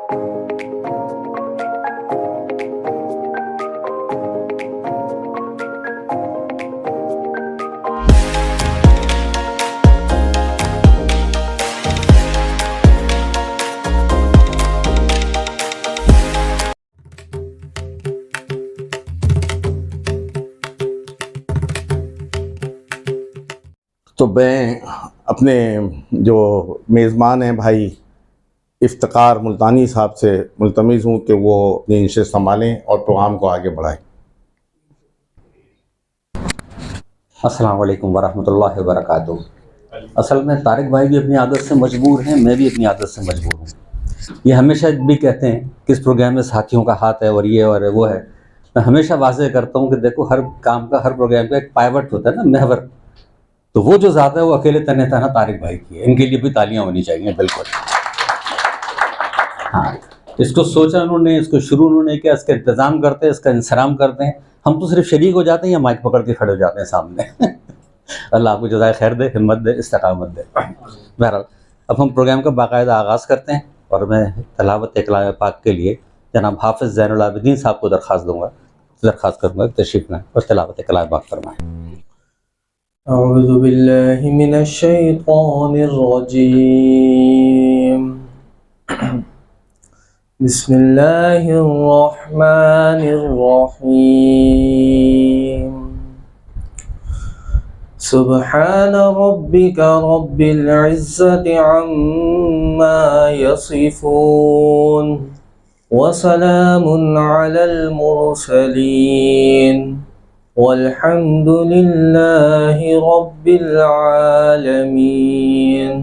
तो मैं अपने जो मेज़बान हैं भाई इफ्तिकार मुल्तानी साहब से मुल्तमिस हूँ कि वो अपनी नशिस्त संभालें और प्रोग्राम को आगे बढ़ाएं। अस्सलाम वालेकुम वरहमतुल्लाहि वबरकातुहू। असल में तारिक भाई भी अपनी आदत से मजबूर हैं, मैं भी अपनी आदत से मजबूर हूँ। ये हमेशा भी कहते हैं कि इस प्रोग्राम में साथियों का हाथ है और ये और वो है। मैं हमेशा वाज़ेह करता हूँ कि देखो, हर काम का, हर प्रोग्राम का एक पायवट होता है ना, महवर। तो वो जो ज़्यादा है वो अकेले तने तनहा तारिक भाई की है। इनके लिए भी तालियां होनी चाहिए, बिल्कुल। हाँ, इसको सोचा उन्होंने, इसको शुरू उन्होंने किया, इसका इंतज़ाम करते हैं, इसका इंसराम करते हैं। हम तो सिर्फ शरीक हो जाते हैं या माइक पकड़ के खड़े हो जाते हैं सामने। अल्लाह आपको जज़ाए खैर दे, हिम्मत दे, इस्तिकामत दे। बहरहाल, अब हम प्रोग्राम का बाकायदा आगाज़ करते हैं और मैं तलावत कलाम पाक के लिए जनाब हाफिज़ ज़ैनुल आबिदीन साहब को दरख्वास्त करूँगा तशरीफ़ लाएं और तलावत कलाम पाक फरमाएं। अऊज़ु बिल्लाहि मिनश शैतानिर रजीम। बिस्मिल्लाहिर रहमानिर रहीम। सुब्हान रब्बिका रब्बिल इज़्ज़ति अम्मा यसिफून व सलामुन अलल मुरसलीन वल्हम्दुलिल्लाहि रब्बिल आलमीन।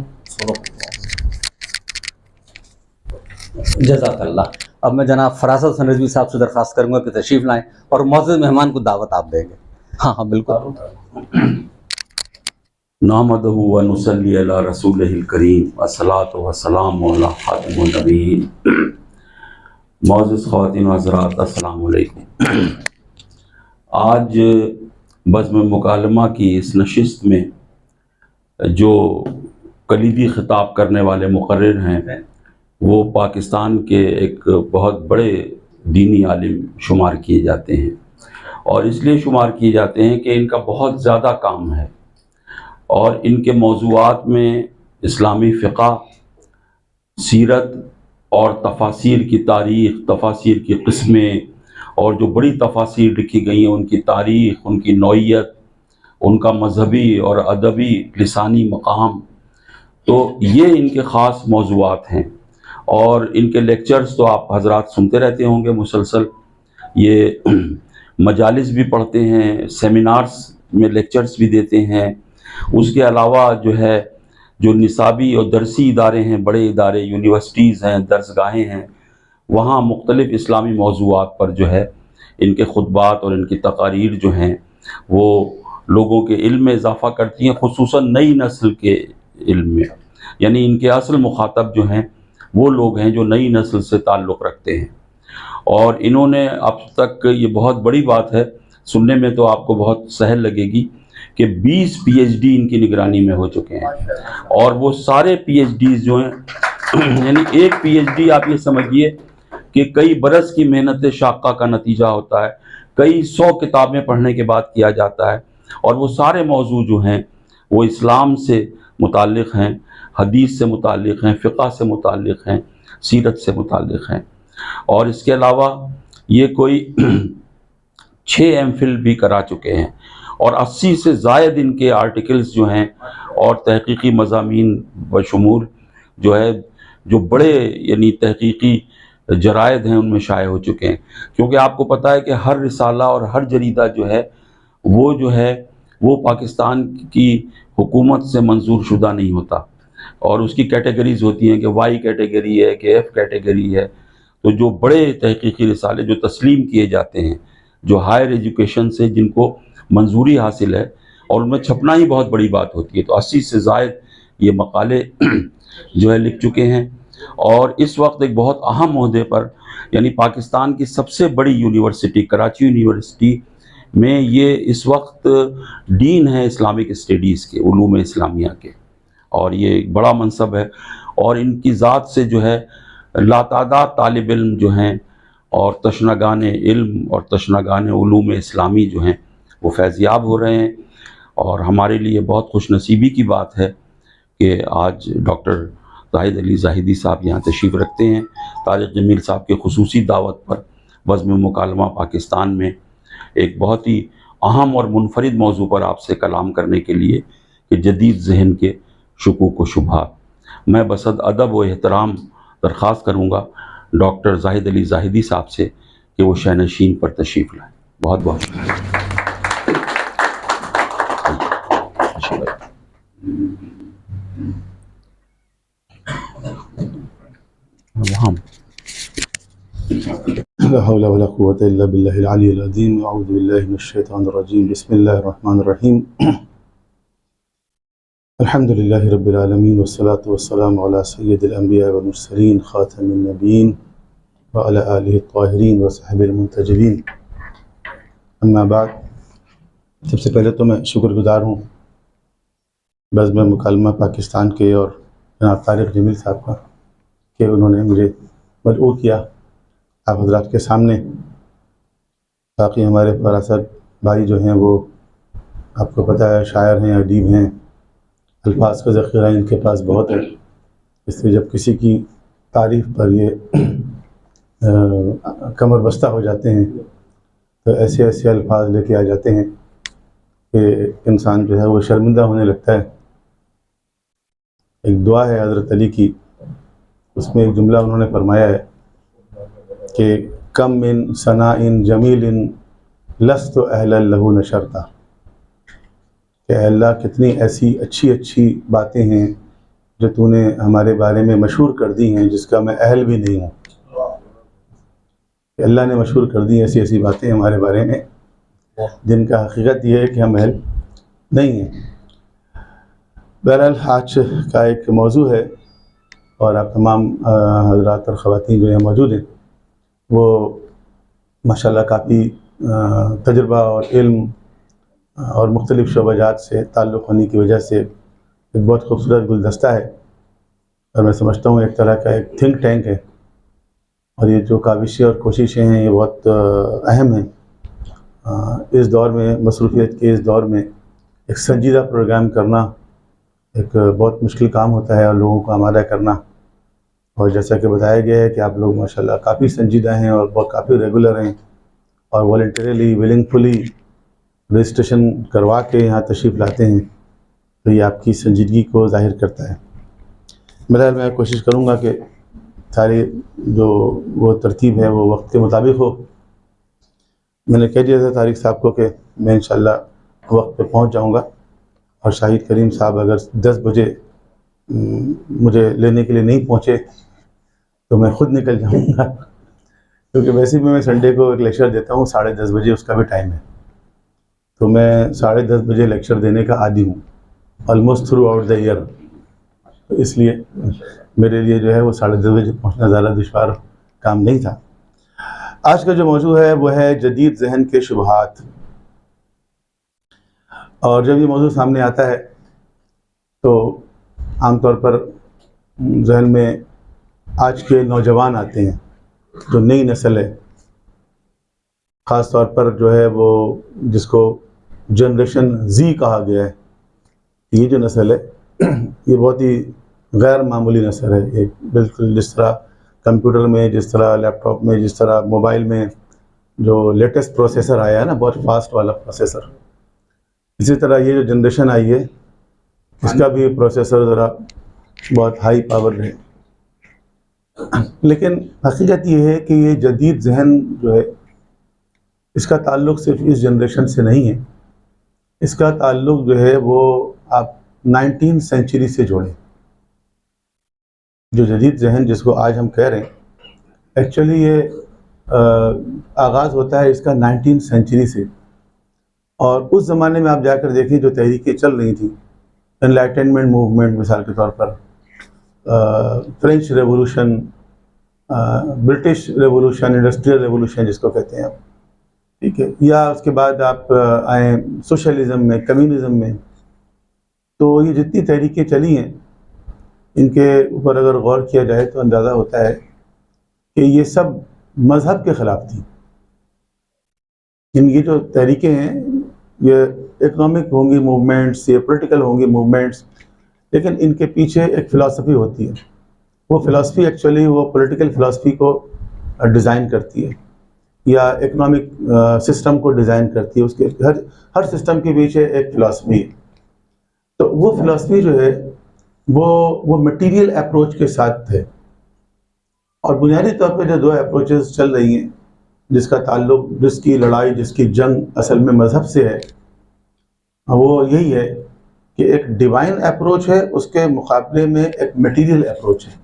जज़ाकल्लाह। अब मैं जनाब फरासत हसन रिज़वी साहब से दरख्वास्त करूँगा कि तशरीफ़ लाएँ और मौजूद मेहमान को दावत आप देंगे। हाँ, बिल्कुल। नहमदुहु व नुसल्ली अला रसूलिहिल करीम अस्सलातु वस्सलामु अला खातिमुन नबिय्यीन। मौजूद ख़वातीन व हज़रात, अस्सलामु अलैकुम। आज बज़्म मुकालमा की इस नशिस्त में जो कलीदी ख़िताब करने वाले मुक़र्रिर हैं वो पाकिस्तान के एक बहुत बड़े दीनी आलिम शुमार किए जाते हैं, और इसलिए शुमार किए जाते हैं कि इनका बहुत ज़्यादा काम है और इनके मौज़ूआत में इस्लामी फ़िक़्ह, सीरत और तफ़ासीर की तारीख़, तफ़ासीर की क़िस्में और जो बड़ी तफ़ासीर लिखी गई हैं उनकी तारीख़, उनकी नौइयत, उनका मजहबी और अदबी लिसानी मकाम, तो ये इनके ख़ास मौज़ूआत हैं। और इनके लेक्चर्स तो आप हज़रात सुनते रहते होंगे मुसलसल। ये मजालिस भी पढ़ते हैं, सेमिनार्स में लेक्चर्स भी देते हैं। उसके अलावा जो है, जो निसाबी और दरसी इदारे हैं, बड़े इदारे, यूनिवर्सिटीज़ हैं, दरसगाहें हैं, वहाँ मुख्तलिफ़ इस्लामी मौज़ूआत पर जो है इनके खुतबात और इनकी तकारीर जो हैं वो लोगों के इल्म में इजाफ़ा करती हैं, ख़ुसूसन नई नस्ल के इल्म में। यानी इनके असल मुखातब जो हैं वो लोग हैं जो नई नस्ल से ताल्लुक़ रखते हैं। और इन्होंने अब तक, ये बहुत बड़ी बात है, सुनने में तो आपको बहुत सहल लगेगी कि 20 PhD इनकी निगरानी में हो चुके हैं। और वो सारे PhDs जो हैं यानी एक PhD आप ये समझिए कि कई बरस की मेहनत शाक़ा का नतीजा होता है, कई 100 किताबें पढ़ने के बाद किया जाता है। और वो सारे मौजू जो हैं वो इस्लाम से मुताल्लिक़ हैं, हदीस से मुताल्लिक़ हैं, फ़िक़्ह से मुताल्लिक़ हैं, सीरत से मुताल्लिक़ हैं। और इसके अलावा ये कोई 6 MPhil भी करा चुके हैं और 80 से ज़ायद इनके आर्टिकल्स जो हैं और तहक़ीक़ी मज़ामीन बशमूल जो है, जो बड़े यानी तहक़ीक़ी जरायद हैं उनमें शाये हो चुके हैं। क्योंकि आपको पता है कि हर रिसाला और हर जरीदा जो है वो पाकिस्तान की हुकूमत से मंजूर शुदा नहीं होता, और उसकी कैटेगरीज़ होती हैं कि वाई कैटेगरी है, कि एफ़ कैटेगरी है। तो जो बड़े तहक़ीक़ी रिसाले जो तस्लीम किए जाते हैं, जो हायर एजुकेशन से जिनको मंजूरी हासिल है, और उनमें छपना ही बहुत बड़ी बात होती है, तो 80 से ज़ायद ये मकाले जो है लिख चुके हैं। और इस वक्त एक बहुत अहम ओहदे पर, यानी पाकिस्तान की सबसे बड़ी यूनिवर्सिटी कराची यूनिवर्सिटी में ये इस वक्त डीन है इस्लामिक स्टडीज़ के, उलूम इस्लामिया के, और ये एक बड़ा मनसब है। और इनकी ज़ात से जो है लातादाद तालिब इल्म जो हैं और तशनगान इल्म और तशनगान उलूम इस्लामी जो हैं वो फैज़याब हो रहे हैं। और हमारे लिए बहुत खुशनसीबी की बात है कि आज डॉक्टर ज़ाहिद अली ज़ाहिदी साहब यहाँ तशरीफ़ रखते हैं। तारिक जमील साहब के खुसूसी दावत पर बज़्म मुकालमा पाकिस्तान में एक बहुत ही अहम और मुनफरिद मौजू पर आपसे कलाम करने के लिए कि जदीद जहन के शुकूक व शुबहात। मैं बसद अदब व एहतराम दरख्वास्त करूँगा डॉक्टर ज़ाहिद अली ज़ाहिदी साहब से कि वो शहनशीन पर तशरीफ़ लाएँ। बहुत बहुत शुक्रिया। ला हौला वला कुव्वता इल्ला बिल्लाहिल अलिय्यिल अज़ीम। अऊज़ु बिल्लाहि मिनश शैतानिर रजीम। बिस्मिल्लाहिर रहमानिर रहीम। अल्हम्दुलिल्लाहि रब्बिल आलमीन वस्सलातु वस्सलामु अला सय्यिदिल अंबिया वल मुरसलीन खातमिन नबिय्यीन व अला आलिहि त्ताहिरीन व सहबिल मुंतजबीन। अम्मा बाद, सबसे पहले तो मैं शुक्रगुज़ार हूँ बज़्म मुकालमा पाकिस्तान के और जनाब तारिक जमील साहब का कि उन्होंने मुझे मदऊ किया आप हज़रात के सामने। बाकी हमारे फरासत भाई जो हैं वो आपको पता है शायर हैं, अदीब हैं, अल्फाज का ज़ख़ीरा इनके पास बहुत है। इसलिए जब किसी की तारीफ़ पर ये कमर बस्ता हो जाते हैं तो ऐसे ऐसे अल्फाज लेके आ जाते हैं कि इंसान जो है वो शर्मिंदा होने लगता है। एक दुआ है हज़रत अली की, उसमें एक जुमला उन्होंने फरमाया है कि कम मिन सनाइन जमीलिन लस्तु अहलन लहू नशरता, कि अल्लाह कितनी ऐसी अच्छी अच्छी बातें हैं जो तूने हमारे बारे में मशहूर कर दी हैं जिसका मैं अहल भी नहीं हूँ। अल्लाह ने मशहूर कर दी ऐसी ऐसी बातें हमारे बारे में जिनका हकीकत ये है कि हम अहल नहीं हैं। बहरहाल आज का एक मौजू है और आप तमाम हज़रात और ख़वातीन जो यहाँ मौजूद हैं वो माशाल्लाह काफ़ी तजुर्बा और इल्म और मुख्तलिफ़ शोबाजात से ताल्लुक़ होने की वजह से एक बहुत खूबसूरत गुलदस्ता है और मैं समझता हूँ एक तरह का एक थिंक टैंक है। और ये जो काविशें और कोशिशें हैं ये बहुत अहम हैं। इस दौर में, मसरूफ़ियत के इस दौर में एक संजीदा प्रोग्राम करना एक बहुत मुश्किल काम होता है और लोगों को आमादा करना। और जैसा कि बताया गया है कि आप लोग माशाल्लाह काफ़ी संजीदा हैं और बहुत काफ़ी रेगुलर हैं और वॉलंटरीली विलिंगफुली रजिस्ट्रेशन करवा के यहाँ तशरीफ़ लाते हैं, तो ये आपकी संजीदगी को ज़ाहिर करता है। बहरहाल मैं कोशिश करूँगा कि सारी जो वो तरतीब है वो वक्त के मुताबिक हो। मैंने कह दिया था तारिक साहब को कि मैं इंशाअल्लाह वक्त पे पहुँच जाऊँगा और शाहिद करीम साहब अगर 10 बजे मुझे लेने के लिए नहीं पहुँचे तो मैं ख़ुद निकल जाऊँगा, क्योंकि वैसे भी मैं संडे को एक लेक्चर देता हूँ 10:30 बजे, उसका भी टाइम है। तो मैं 10:30 बजे लेक्चर देने का आदी हूँ almost through out the year. तो इसलिए मेरे लिए जो है वो 10:30 बजे पहुँचना ज़्यादा दुश्वार काम नहीं था। आज का जो मौजू है वो है जदीद जहन के शुबहात। और जब ये मौजू सामने आता है तो आमतौर पर जहन में आज के नौजवान आते हैं, जो नई नस्ल है, ख़ास तौर पर जो है वो जिसको जनरेशन ज़ी कहा गया है। ये जो नस्ल है ये बहुत ही गैर मामूली नस्ल है। ये बिल्कुल जिस तरह कंप्यूटर में, जिस तरह लैपटॉप में, जिस तरह मोबाइल में जो लेटेस्ट प्रोसेसर आया है ना, बहुत फास्ट वाला प्रोसेसर, इसी तरह ये जो जनरेशन आई है इसका भी प्रोसेसर ज़रा बहुत हाई पावर है। लेकिन हकीकत ये है कि ये जदीद जहन जो है इसका ताल्लुक़ सिर्फ इस जनरेशन से नहीं है, इसका ताल्लुक़ जो है वो आप 19वीं सेंचुरी से जोड़ें। जो जदीद जहन जिसको आज हम कह रहे हैं, एक्चुअली ये आगाज़ होता है इसका 19वीं सेंचुरी से। और उस ज़माने में आप जाकर देखिए जो तहरीकें चल रही थी, एनलाइटनमेंट मूवमेंट मिसाल के तौर पर, French revolution, British revolution, industrial revolution जिसको कहते हैं आप, ठीक है, या उसके बाद आप आए सोशलिज़म में, कम्युनिज़म में। तो ये जितनी तहरीकें चली हैं इनके ऊपर अगर गौर किया जाए तो अंदाज़ा होता है कि ये सब मज़हब के ख़िलाफ़ थी। ये जो तहरीकें हैं ये इकोनॉमिक होंगी मूवमेंट्स, ये पॉलिटिकल होंगी मूवमेंट्स, लेकिन इनके पीछे एक फ़िलासफ़ी होती है। वो फ़िलासफ़ी एक्चुअली वो पॉलिटिकल फ़िलासफ़ी को डिज़ाइन करती है या इकोनॉमिक सिस्टम को डिज़ाइन करती है। उसके हर सिस्टम के पीछे एक फ़िलासफ़ी है। तो वो फ़िलासफ़ी जो है वो मटीरियल अप्रोच के साथ है। और बुनियादी तौर पे जो दो अप्रोचेस चल रही हैं, जिसका ताल्लुक, जिसकी लड़ाई, जिसकी जंग असल में मज़हब से है, वो यही है कि एक डिवाइन अप्रोच है, उसके मुकाबले में एक मटीरियल अप्रोच है।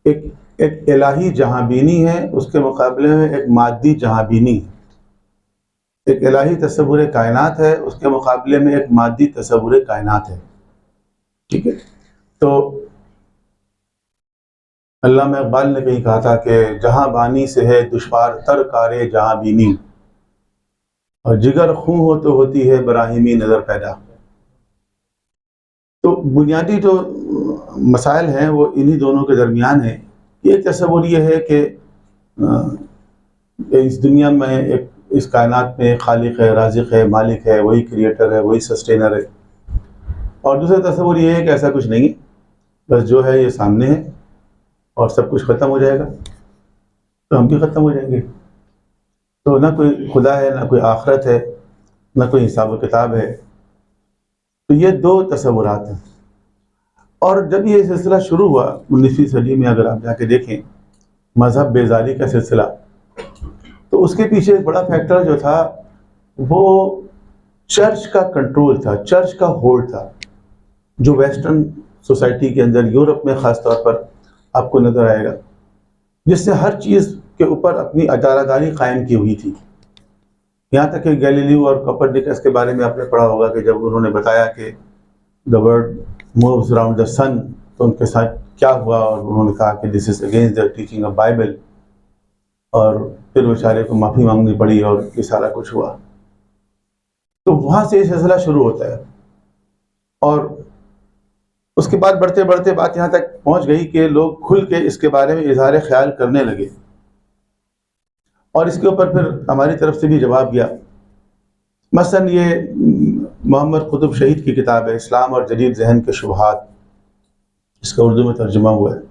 एक इलाही जहांबीनी है, उसके मुकाबले में एक मादी जहांबीनी है। एक इलाही तस्वुर कायनात है, उसके मुकाबले में एक मादी तस्वुर कायनात है। ठीक है। तो अल्लामा इकबाल ने कहीं कहा था कि जहां बानी से है दुश्वार तर कारे जहां बीनी, और जिगर खूं हो तो होती है बराहिमी नज़र पैदा। तो बुनियादी जो मसाइल हैं वो इन्हीं दोनों के दरमियान है। एक तस्वुर ये है कि इस दुनिया में इस कायनात में खालिक है, राज़िक है, मालिक है, वही क्रिएटर है, वही सस्टेनर है। और दूसरा तस्वुर ये है कि ऐसा कुछ नहीं है, बस जो है ये सामने है और सब कुछ ख़त्म हो जाएगा तो हम भी ख़त्म हो जाएंगे। तो ना कोई खुदा है, ना कोई आखिरत है, ना कोई हिसाब किताब है। तो ये दो तस्वुरात हैं। और जब ये सिलसिला शुरू हुआ 19वीं सदी में, अगर आप जाके देखें मज़हब बेजारी का सिलसिला, तो उसके पीछे एक बड़ा फैक्टर जो था वो चर्च का कंट्रोल था, चर्च का होल्ड था, जो वेस्टर्न सोसाइटी के अंदर, यूरोप में ख़ास तौर पर आपको नज़र आएगा, जिससे हर चीज़ के ऊपर अपनी अदालतदारी कायम की हुई थी। यहाँ तक कि गैलीलियो और कोपरनिकस के बारे में आपने पढ़ा होगा कि जब उन्होंने बताया कि the world moves around the sun, तो उनके साथ क्या हुआ, और उन्होंने कहा कि this is against the teaching of Bible, और फिर बेचारे को माफ़ी मांगनी पड़ी और ये सारा कुछ हुआ। तो वहाँ से ये सिलसिला शुरू होता है। और उसके बाद बढ़ते बढ़ते बात यहाँ तक पहुँच गई कि लोग खुल के इसके बारे में इज़हार ख्याल करने लगे, और इसके ऊपर फिर हमारी तरफ से भी जवाब गया। मसलन ये मोहम्मद कुतुब शहीद की किताब है इस्लाम और जदीद ज़हन के शुबहात, इसका उर्दू में तर्जुमा हुआ है।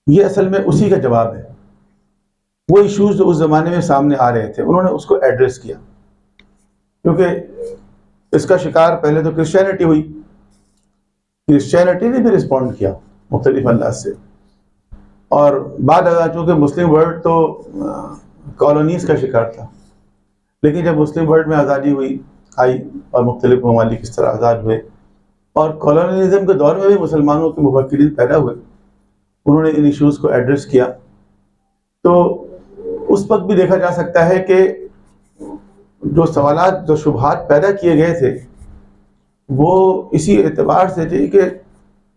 ये असल में उसी का जवाब है। वो इश्यूज़ जो उस ज़माने में सामने आ रहे थे उन्होंने उसको एड्रेस किया, क्योंकि इसका शिकार पहले तो क्रिश्चियनिटी हुई। क्रिश्चियनिटी ने भी रिस्पॉन्ड किया मुख्तलिफ अंदाज से, और बाद अगर चूँकि मुस्लिम वर्ल्ड तो कॉलोनीज़ का शिकार था, लेकिन जब मुस्लिम वर्ल्ड में आज़ादी हुई आई और मुख्तलिफ ममालिक इस तरह आज़ाद हुए, और कॉलोनियलिज्म के दौर में भी मुसलमानों के मुफक्किरीन पैदा हुए, उन्होंने इन इश्यूज़ को एड्रेस किया। तो उस वक्त भी देखा जा सकता है कि जो सवालात, जो शुबहात पैदा किए गए थे वो इसी एतबार से थे कि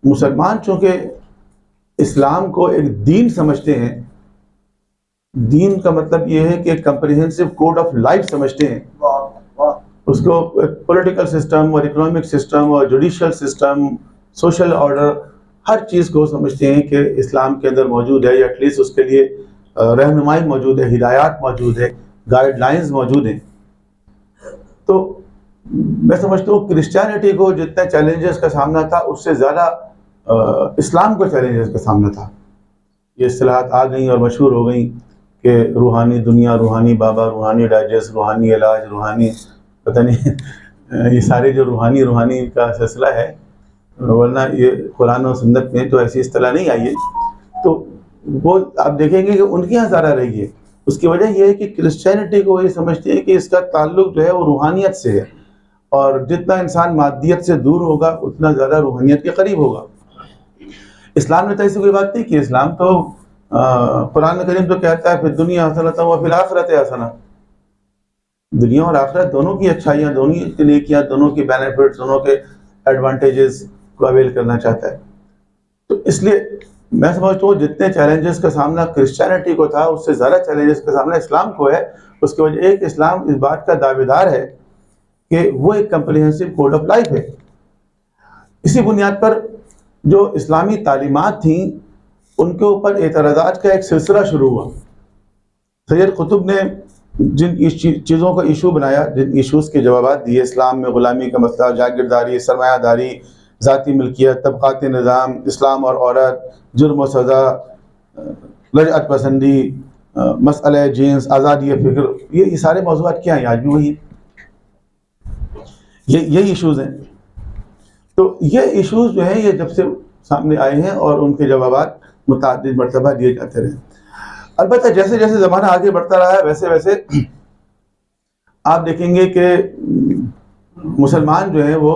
मुसलमान चूँकि इस्लाम को एक दीन समझते हैं, दीन का मतलब ये है कि कम्प्रिहेंसिव कोड ऑफ लाइफ समझते हैं, उसको पॉलिटिकल सिस्टम और इकोनॉमिक सिस्टम और जुडिशियल सिस्टम, सोशल ऑर्डर, हर चीज़ को समझते हैं कि इस्लाम के अंदर मौजूद है, या एटलीस्ट उसके लिए रहनुमाई मौजूद है, हिदायत मौजूद है, गाइडलाइंस मौजूद हैं। तो मैं समझता हूँ क्रिश्चियनिटी को जितने चैलेंजेस का सामना था उससे ज़्यादा इस्लाम को चैलेंजेस का सामना था। ये इस्तिलाहात आ गई और मशहूर हो गई कि रूहानी दुनिया, रूहानी बाबा, रूहानी डाइजेस्ट, रूहानी इलाज, रूहानी पता नहीं ये सारे जो रूहानी का सिलसिला है, वरना ये कुरान और सुन्नत में तो ऐसी इस्तिलाह नहीं आई है। तो वो आप देखेंगे कि उनके यहाँ ज़्यादा रही है। उसकी वजह यह है कि क्रिश्चियनिटी को ये समझते हैं कि इसका ताल्लुक जो है वो रूहानियत से है, और जितना इंसान मादियत से दूर होगा उतना ज़्यादा रूहानियत के करीब होगा। इस्लाम ने तो ऐसी कोई बात नहीं की। इस्लाम तो कुरान करीम तो कहता है फिर दुनिया हसनत व फिल आखिरत हसना, दुनिया और आखिरत दोनों की अच्छाइयाँ, दोनों की नेकियाँ, दोनों की बेनिफिट्स, दोनों के एडवांटेजेस को अवेल करना चाहता है। तो इसलिए मैं समझता हूँ जितने चैलेंजेस का सामना क्रिश्चियनिटी को था उससे ज़्यादा चैलेंजेस का सामना इस्लाम को है। उसकी वजह एक, इस्लाम इस बात का दावेदार है कि वो एक कम्प्रिहेंसिव कोड ऑफ लाइफ है। इसी बुनियाद पर जो इस्लामी तालीमात थीं उनके ऊपर एतराज़ात का एक सिलसिला शुरू हुआ। सैयद कुतुब ने जिन चीज़ों का इशू बनाया, जिन इशूज़ के जवाब दिए, इस्लाम में ग़ुलामी का मसला, जागीरदारी, सरमायादारी, ज़ाती मिल्कियत, तबक़ाती निज़ाम, इस्लाम और औरत, जुर्म और सज़ा, रजअत पसंदी, मसला जीन्स, आज़ादी फ़िक्र, ये सारे मौज़ूआत क्या हैं? आज भी वही यही इशूज़ हैं। तो ये इशूज़ जो हैं ये जब से सामने आए हैं और उनके जवाबात मुतअद्दिद मरतबा दिए जाते रहे। अलबत्ता जैसे जैसे ज़माना आगे बढ़ता रहा है वैसे वैसे आप देखेंगे कि मुसलमान जो हैं वो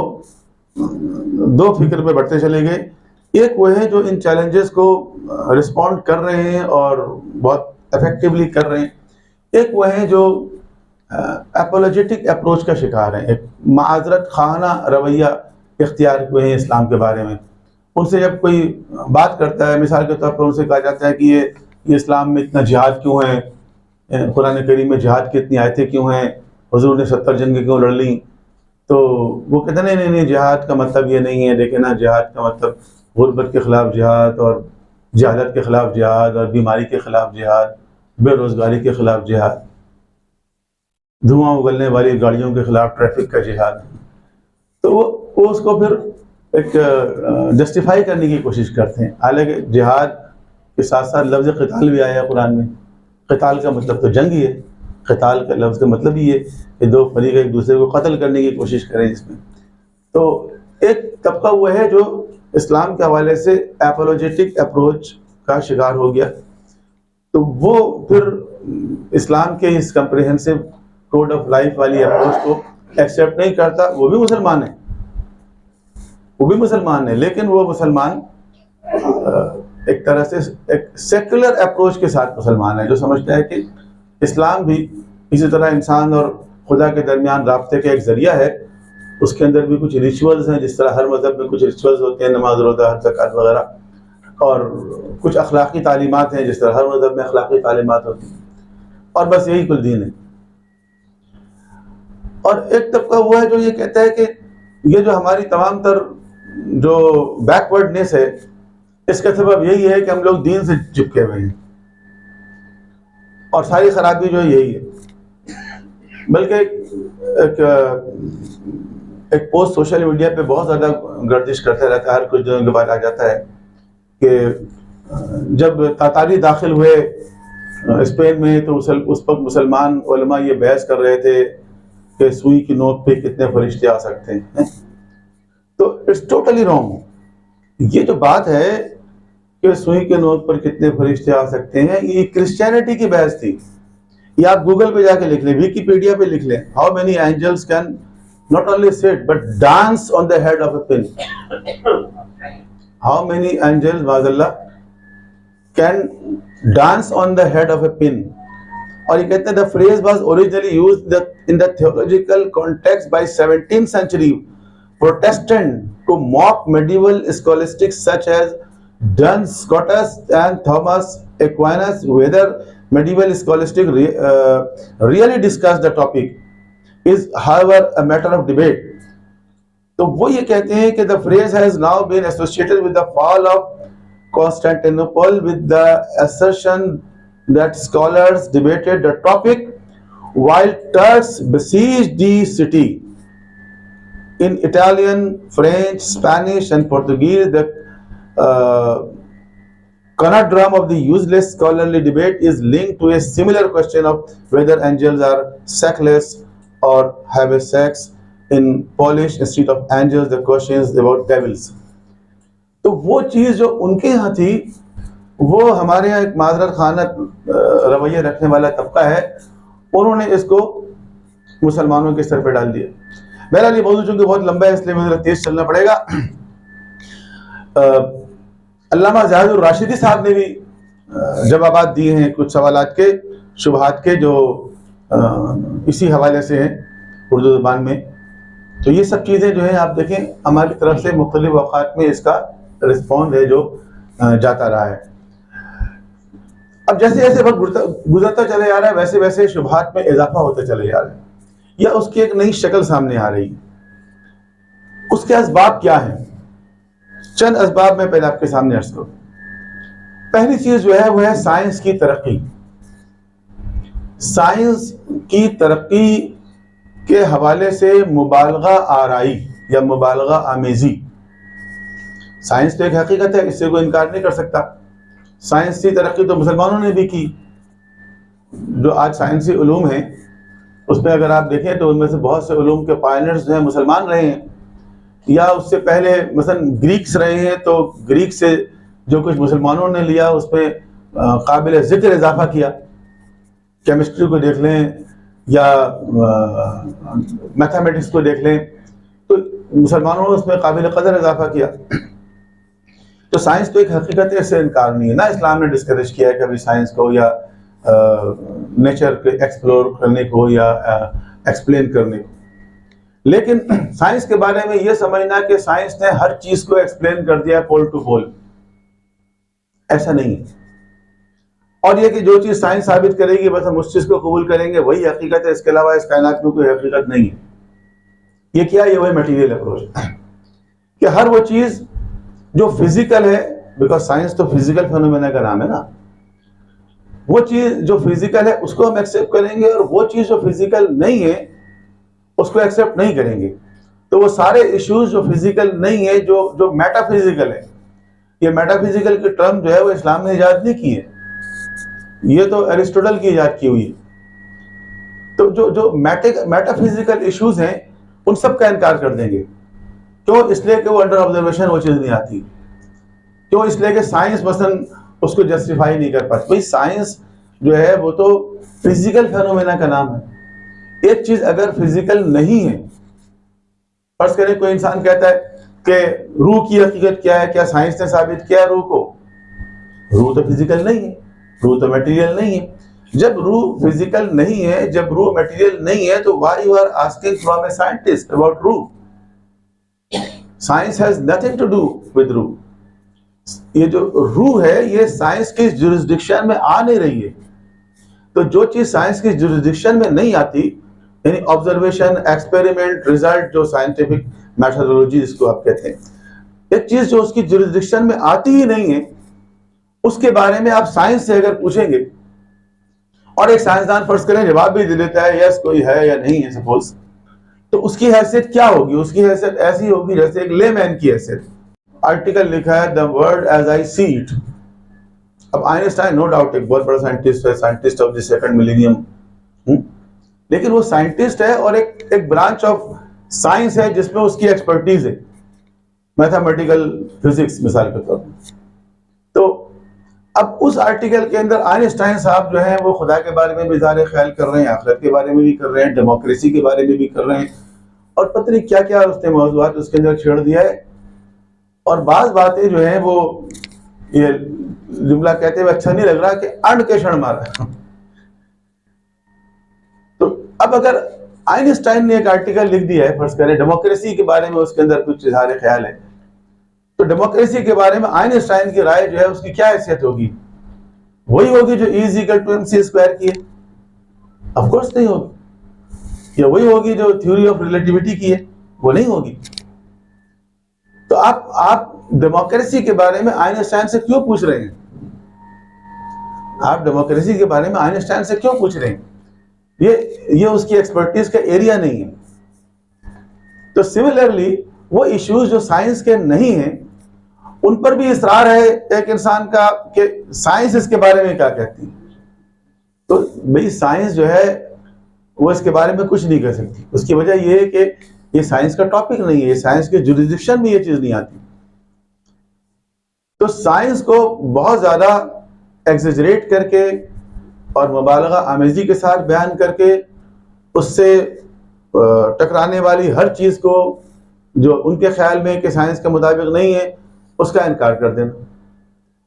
दो फिक्र पे बढ़ते चले गए। एक वो है जो इन चैलेंजेस को रिस्पॉन्ड कर रहे हैं और बहुत इफेक्टिवली कर रहे हैं। एक वो है जो एपोलोजेटिक अप्रोच का शिकार है, एक माजरत खाना रवैया इख्तियार हुए हैं इस्लाम के बारे में। उनसे जब कोई बात करता है, मिसाल के तौर पर उनसे कहा जाता है कि ये इस्लाम में इतना जिहाद क्यों है, कुरान करीम में जिहाद की इतनी आयतें क्यों हैं, हुजूर ने 70 जंगें क्यों लड़ ली, तो वो कहते हैं नहीं जिहाद का मतलब ये नहीं है। देखे ना, जिहाद का मतलब गुर्बत के ख़िलाफ़ जिहाद और जहालत के ख़िलाफ़ जिहाद और बीमारी के ख़िलाफ़ जिहाद, बेरोज़गारी के ख़िलाफ़ जिहाद, धुआं उगलने वाली गाड़ियों के ख़िलाफ़ ट्रैफिक का जिहाद। तो वो उसको फिर एक जस्टिफाई करने की कोशिश करते हैं। हालांकि जिहाद के साथ साथ लफ्ज़ क़िताल भी आया कुरान में। क़िताल का मतलब तो जंग ही है। क़िताल का लफ्ज़ का मतलब ही है कि दो फरीक एक दूसरे को कत्ल करने की कोशिश करें इसमें। तो एक तबका वो है जो इस्लाम के हवाले से एपोलोजेटिक अप्रोच का शिकार हो गया, तो वो फिर इस्लाम के इस कम्प्रिहेंसिव कोड ऑफ लाइफ वाली अप्रोच को एक्सेप्ट नहीं करता। वो भी मुसलमान है, लेकिन वो मुसलमान एक तरह से एक सेकुलर अप्रोच के साथ मुसलमान है, जो समझता है कि इस्लाम भी इसी तरह इंसान और खुदा के दरमियान राब्ते का एक ज़रिया है। उसके अंदर भी कुछ रिचुअल्स हैं, जिस तरह हर मज़हब में कुछ रिचुअल्स होते हैं, नमाज रोज़ा हज ज़कात वगैरह, और कुछ अखलाकी तालीमात हैं जिस तरह हर मज़हब में अखलाकी तालीमात होती हैं, और बस यही कुल दीन है। और एक तबका वो है जो ये कहता है कि ये जो हमारी तमाम तर जो बैकवर्डनेस है, इसका सबब यही है कि हम लोग दीन से चिपके हुए हैं, और सारी खराबी जो है यही है। बल्कि एक पोस्ट सोशल मीडिया पे बहुत ज़्यादा गर्दिश करता रहता है, हर कुछ दिनों के बाद आ जाता है कि जब तातारी दाखिल हुए स्पेन में तो उस वक्त मुसलमान उलमा ये बहस कर रहे थे कि सुई की नोक पे कितने फरिश्ते आ सकते हैं। तो इट्स टोटली रॉन्ग। ये जो बात है कि सुई के नोक पर कितने फरिश्ते आ सकते हैं, ये क्रिश्चियनिटी की बहस थी। ये आप गूगल पे जाके लिख लें, विकिपीडिया पे लिख लें, how many angels can not only sit but dance on the head of a pin. How many angels, Maazallah, can dance on the head of a pin? और ये कहते हैं the phrase was originally used in the theological context by 17th century Protestant to mock medieval scholastics such as Duns Scotus and Thomas Aquinas. Whether medieval scholastic really discussed the topic is however a matter of debate. तो वो ये कहते हैं कि the phrase has now been associated with the fall of Constantinople, with the assertion that scholars debated the topic while Turks besieged the city. In Italian, French, Spanish and Portuguese, the conundrum of the useless scholarly debate is linked to a similar question of whether angels are sexless or have a sex. In Polish, instead of angels, the question is about devils. तो वो चीज़ जो उनके यहाँ थी, वो हमारे यहाँ एक माजरत खाना रवैया रखने वाला तबका है, उन्होंने इसको मुसलमानों के सर पे डाल दिया। बहरहाल ये मौजूद चूँकि बहुत लंबा है, इसलिए मुझे तेज चलना पड़ेगा। अल्लामा ज़ाहिद राशिदी साहब ने भी जवाबात दिए हैं कुछ सवालात के, शुबहात के, जो इसी हवाले से हैं उर्दू ज़बान में। तो ये सब चीज़ें जो हैं आप देखें हमारी तरफ से मुख्तलिफ औक़ात में इसका रिस्पॉन्स है जो जाता रहा है। अब जैसे जैसे वक्त गुजरता चले जा रहा है वैसे वैसे शुबहात में इजाफा होता चले जा रहा है, या उसकी एक नई शक्ल सामने आ रही है। उसके असबाब क्या हैं? चंद असबाब मैं पहले आपके सामने अर्ज़ करूँ। पहली चीज जो है वो है साइंस की तरक्की। साइंस की तरक्की के हवाले से मुबालगा आराई या मुबालगा आमेजी, साइंस तो एक हकीकत है, इससे कोई इनकार नहीं कर सकता। साइंस की तरक्की तो मुसलमानों ने भी की। जो आज साइंसी उलूम हैं उसमें अगर आप देखें तो उनमें से बहुत से उलूम के पायनियर्स जो हैं मुसलमान रहे हैं, या उससे पहले मसलन ग्रीक्स रहे हैं, तो ग्रीक से जो कुछ मुसलमानों ने लिया उसमें काबिल ज़िक्र इजाफा किया। केमिस्ट्री को देख लें या मैथमेटिक्स को देख लें, तो मुसलमानों ने उसमें काबिल कदर इजाफा किया। तो साइंस तो एक हकीकत है, इससे इनकार नहीं है ना। इस्लाम ने डिस्करेज किया है कभी साइंस को या नेचर के एक्सप्लोर करने को या एक्सप्लेन करने को, लेकिन साइंस के बारे में ये समझना कि साइंस ने हर चीज को एक्सप्लेन कर दिया पोल टू पोल, ऐसा नहीं है। और ये कि जो चीज साइंस साबित करेगी बस हम उस चीज को कबूल करेंगे, वही हकीकत है, इसके अलावा इस कायनात में कोई हकीकत नहीं है। ये क्या, ये वही मटीरियल अप्रोच है कि हर वो चीज जो फिजिकल है, बिकॉज साइंस तो फिजिकल फेनोमेना का नाम है ना, वो चीज जो फिजिकल है उसको हम एक्सेप्ट करेंगे और वो चीज जो फिजिकल नहीं है उसको एक्सेप्ट नहीं करेंगे। तो वो सारे इश्यूज जो फिजिकल नहीं है, जो मेटाफिजिकल है, ये मेटाफिजिकल की टर्म जो है वो इस्लाम ने इजाद नहीं की है, ये तो एरिस्टोटल की इजाद की हुई है। तो जो मेटाफिजिकल इश्यूज हैं उन सब का इनकार कर देंगे। क्यों? इसलिए कि वो अंडर ऑब्जर्वेशन वो चीज नहीं आती। क्यों? इसलिए कि साइंस मसलन उसको जस्टिफाई नहीं कर पाती। भाई साइंस जो है वो तो फिजिकल फेनोमेना का नाम है। एक चीज अगर फिजिकल नहीं है, फर्ज करें कोई इंसान कहता है कि रूह की हकीकत क्या है, क्या साइंस ने साबित किया रूह को? रूह तो फिजिकल नहीं है, रूह तो मटेरियल नहीं है। जब रूह फिजिकल नहीं है, जब रूह मटेरियल नहीं है, तो why you are asking from a scientist about रूह? Science has nothing to do with रूह। ये जो रूह है ये साइंस की जुरिस्डिक्शन में आ नहीं रही है। तो जो चीज साइंस की जुरिस्डिक्शन में नहीं आती, यानी ऑब्जर्वेशन, एक्सपेरिमेंट, रिजल्ट, जो साइंटिफिक मेथोडोलॉजी जिसको आप कहते हैं, एक चीज जो उसकी जुरिस्डिक्शन में आती ही नहीं है, उसके बारे में आप साइंस से अगर पूछेंगे और एक साइंसदान फर्ज करें जवाब भी दे देता है यस कोई है या नहीं है सपोज, तो उसकी हैसियत क्या होगी? उसकी हैसियत ऐसी होगी जैसे एक लेमैन की हैसियत। आर्टिकल लिखा है the world as I see it. अब आइंस्टाइन नो डाउट एक बहुत बड़ा साइंटिस्ट है, scientist of the second millennium, लेकिन वो साइंटिस्ट है और एक ब्रांच ऑफ साइंस है जिसमें उसकी एक्सपर्टीज है, मैथमेटिकल फिजिक्स मिसाल के तौर पर। तो अब उस आर्टिकल के अंदर आइंस्टाइन साहब जो है वो खुदा के बारे में भी इज़हार ख्याल कर रहे हैं, आखिरत के बारे में भी कर रहे हैं, डेमोक्रेसी के बारे में भी कर रहे हैं, और पता नहीं क्या क्या उसने मौज़ूआत उसके अंदर छेड़ दिया है। और बाज बातें जो है वो ये जुमला कहते हुए अच्छा नहीं लग रहा कि अण के क्षण मारा। तो अब अगर आइंस्टाइन ने एक आर्टिकल लिख दिया है, फर्ज करें डेमोक्रेसी के बारे में, उसके अंदर कुछ इज़हार ख्याल है, तो डेमोक्रेसी के बारे में आइंस्टाइन की राय जो है उसकी क्या हैसियत होगी? वही होगी जो E = mc² की है? ऑफ कोर्स नहीं होगी। या वही होगी जो थ्योरी ऑफ रिलेटिविटी की है? वो नहीं होगी। तो आप डेमोक्रेसी के बारे में आइंस्टाइन से क्यों पूछ रहे हैं? आप डेमोक्रेसी के बारे में आइंस्टाइन से क्यों पूछ रहे हैं? ये उसकी एक्सपर्टीज का एरिया नहीं है। तो सिमिलरली वो इश्यूज जो साइंस के नहीं हैं उन पर भी इसरार है एक इंसान का कि साइंस इसके बारे में क्या कहती है। तो भाई साइंस जो है वो इसके बारे में कुछ नहीं कह सकती। उसकी वजह ये है कि ये साइंस का टॉपिक नहीं है, ये साइंस के जुरिस्डिक्शन में ये चीज नहीं आती। तो साइंस को बहुत ज्यादा एक्सेजरेट करके और मुबालगा आमेजी के साथ बयान करके उससे टकराने वाली हर चीज को जो उनके ख्याल में कि साइंस के मुताबिक नहीं है उसका इनकार कर देना।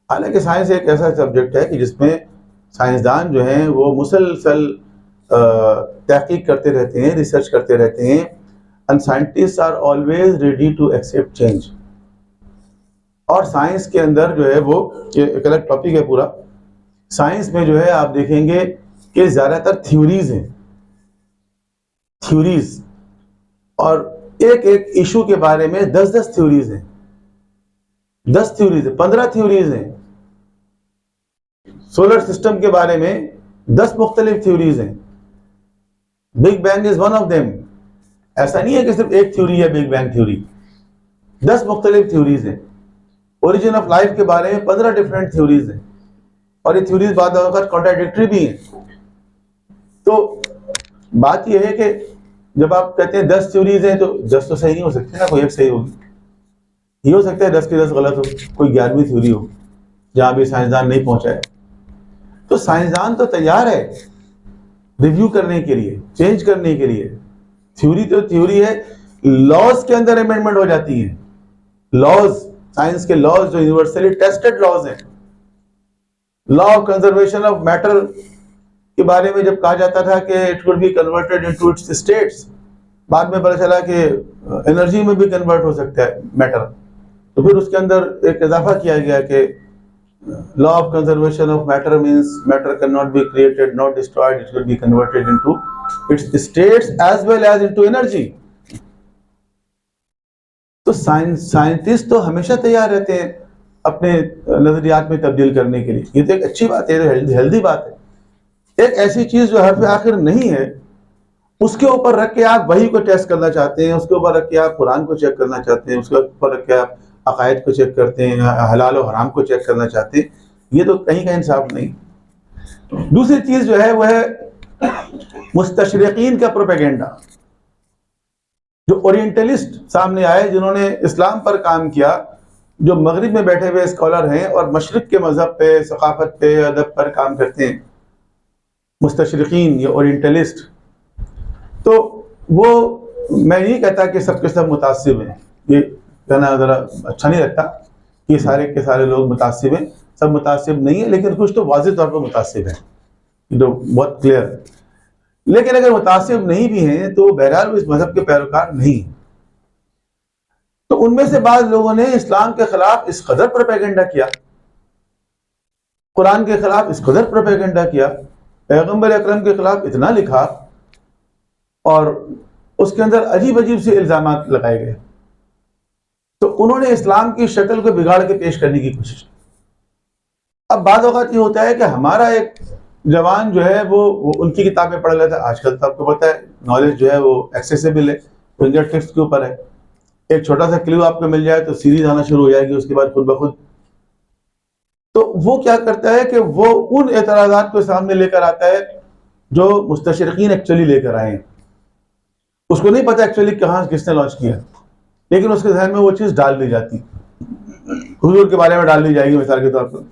हालांकि साइंस एक ऐसा सब्जेक्ट है कि जिसमें साइंसदान जो हैं वो मुसलसल तहकीक करते रहते हैं, रिसर्च करते रहते हैं, and scientists are always ready to accept change. और साइंस के अंदर जो है वो एक अलग टॉपिक है पूरा। साइंस में जो है आप देखेंगे कि ज़्यादातर थ्योरीज हैं, थ्योरीज, और एक एक इशू के बारे में 10-10 थ्योरीज हैं, 10 थ्योरीज हैं, 15 थ्योरीज हैं। सोलर सिस्टम के बारे में 10 मुख्तलिफ थ्योरीज हैं। Big bang is one of them. ऐसा नहीं है कि सिर्फ एक थ्योरी है बिग बैंग थ्योरी, 10 मुख्तलिफ थ्योरीज हैं। ओरिजिन ऑफ लाइफ के बारे में 15 डिफरेंट थ्योरीज हैं, और ये थ्योरीज बाद वक्त कॉन्ट्राडिक्टरी भी हैं। तो बात यह है कि जब आप कहते हैं 10 थ्योरीज हैं, तो 10 तो सही नहीं हो सकती ना, कोई एक सही होगी। ये हो सकता है 10 की 10 गलत हो, कोई 11वीं थ्योरी हो जहां भी साइंसदान नहीं पहुंचा है। तो साइंसदान तो तैयार है रिव्यू करने के लिए, चेंज करने के लिए। थ्योरी तो थ्योरी है, लॉज के अंदर अमेंडमेंट हो जाती है। लॉज, साइंस के लॉज जो यूनिवर्सली टेस्टेड लॉज हैं। Law of conservation of matter के बारे में जब कहा जाता था कि it could be converted into its states, बाद में पता चला कि एनर्जी में भी कन्वर्ट हो सकता है मैटर। तो फिर उसके अंदर एक इजाफा किया गया कि law of conservation of matter means matter can not be created not destroyed, it will be converted into its states as well as into energy. तो साइंटिस्ट तो हमेशा तैयार रहते हैं अपने नजरियात में तब्दील करने के लिए। ये तो एक अच्छी बात है, हेल्दी बात है। एक ऐसी चीज जो हर्फ आखिर नहीं है, उसके ऊपर रख के आप वही को टेस्ट करना चाहते हैं, उसके ऊपर रख के आप कुरान को चेक करना चाहते हैं, उसके ऊपर रख के आप अकायद को चेक करते हैं, हलाल और हराम को चेक करना चाहते हैं। ये तो कहीं का इंसाफ नहीं। दूसरी चीज जो है वह है मुस्तशरिकीन का प्रोपेगेंडा। जो ओरिएंटलिस्ट सामने आए, जिन्होंने इस्लाम पर काम किया, जो मगरिब में बैठे हुए स्कॉलर हैं और मशरिक के मजहब पे, सकाफत पे, अदब पर काम करते हैं, मुस्तशरिकीन या ओरिएंटलिस्ट। तो वो, मैं नहीं कहता कि सब के सब मुतासिब हैं, ये कहना ज़रा अच्छा नहीं लगता कि सारे के सारे लोग मुतासिब हैं। सब मुतासिब नहीं है, लेकिन कुछ तो वाज़ेह तौर पर मुतासिब हैं, जो बहुत क्लियर है। लेकिन अगर मुतासिब नहीं भी हैं तो बहरहाल इस मजहब के पैरोकार नहीं हैं। तो उनमें से बाद लोगों ने इस्लाम के खिलाफ इस कदर प्रोपेगेंडा किया, कुरान के खिलाफ इस कदर प्रोपेगेंडा किया, पैगंबर अकरम के खिलाफ इतना लिखा, और उसके अंदर अजीब अजीब से इल्जामात लगाए गए। तो उन्होंने इस्लाम की शक्ल को बिगाड़ के पेश करने की कोशिश की। अब बाद वक़्त ये होता है कि हमारा एक जवान जो है वो उनकी किताबें पढ़ लेता है। आजकल तो आपको पता है नॉलेज जो है वो एक्सेसिबल है, फिंगर टिप्स के ऊपर है। एक छोटा सा क्लू आपको मिल जाए तो सीरीज आना शुरू हो जाएगी उसके बाद खुद ब खुद। तो वो क्या करता है कि वो उन एतराज़ात को सामने लेकर आता है जो मुस्तशरिकीन एक्चुअली लेकर आए हैं। उसको नहीं पता एक्चुअली कहाँ किसने लॉन्च किया, लेकिन उसके जहन में वो चीज़ डाल दी जाती, हुजूर के बारे में डाल दी जाएगी। मिसाल के तौर पर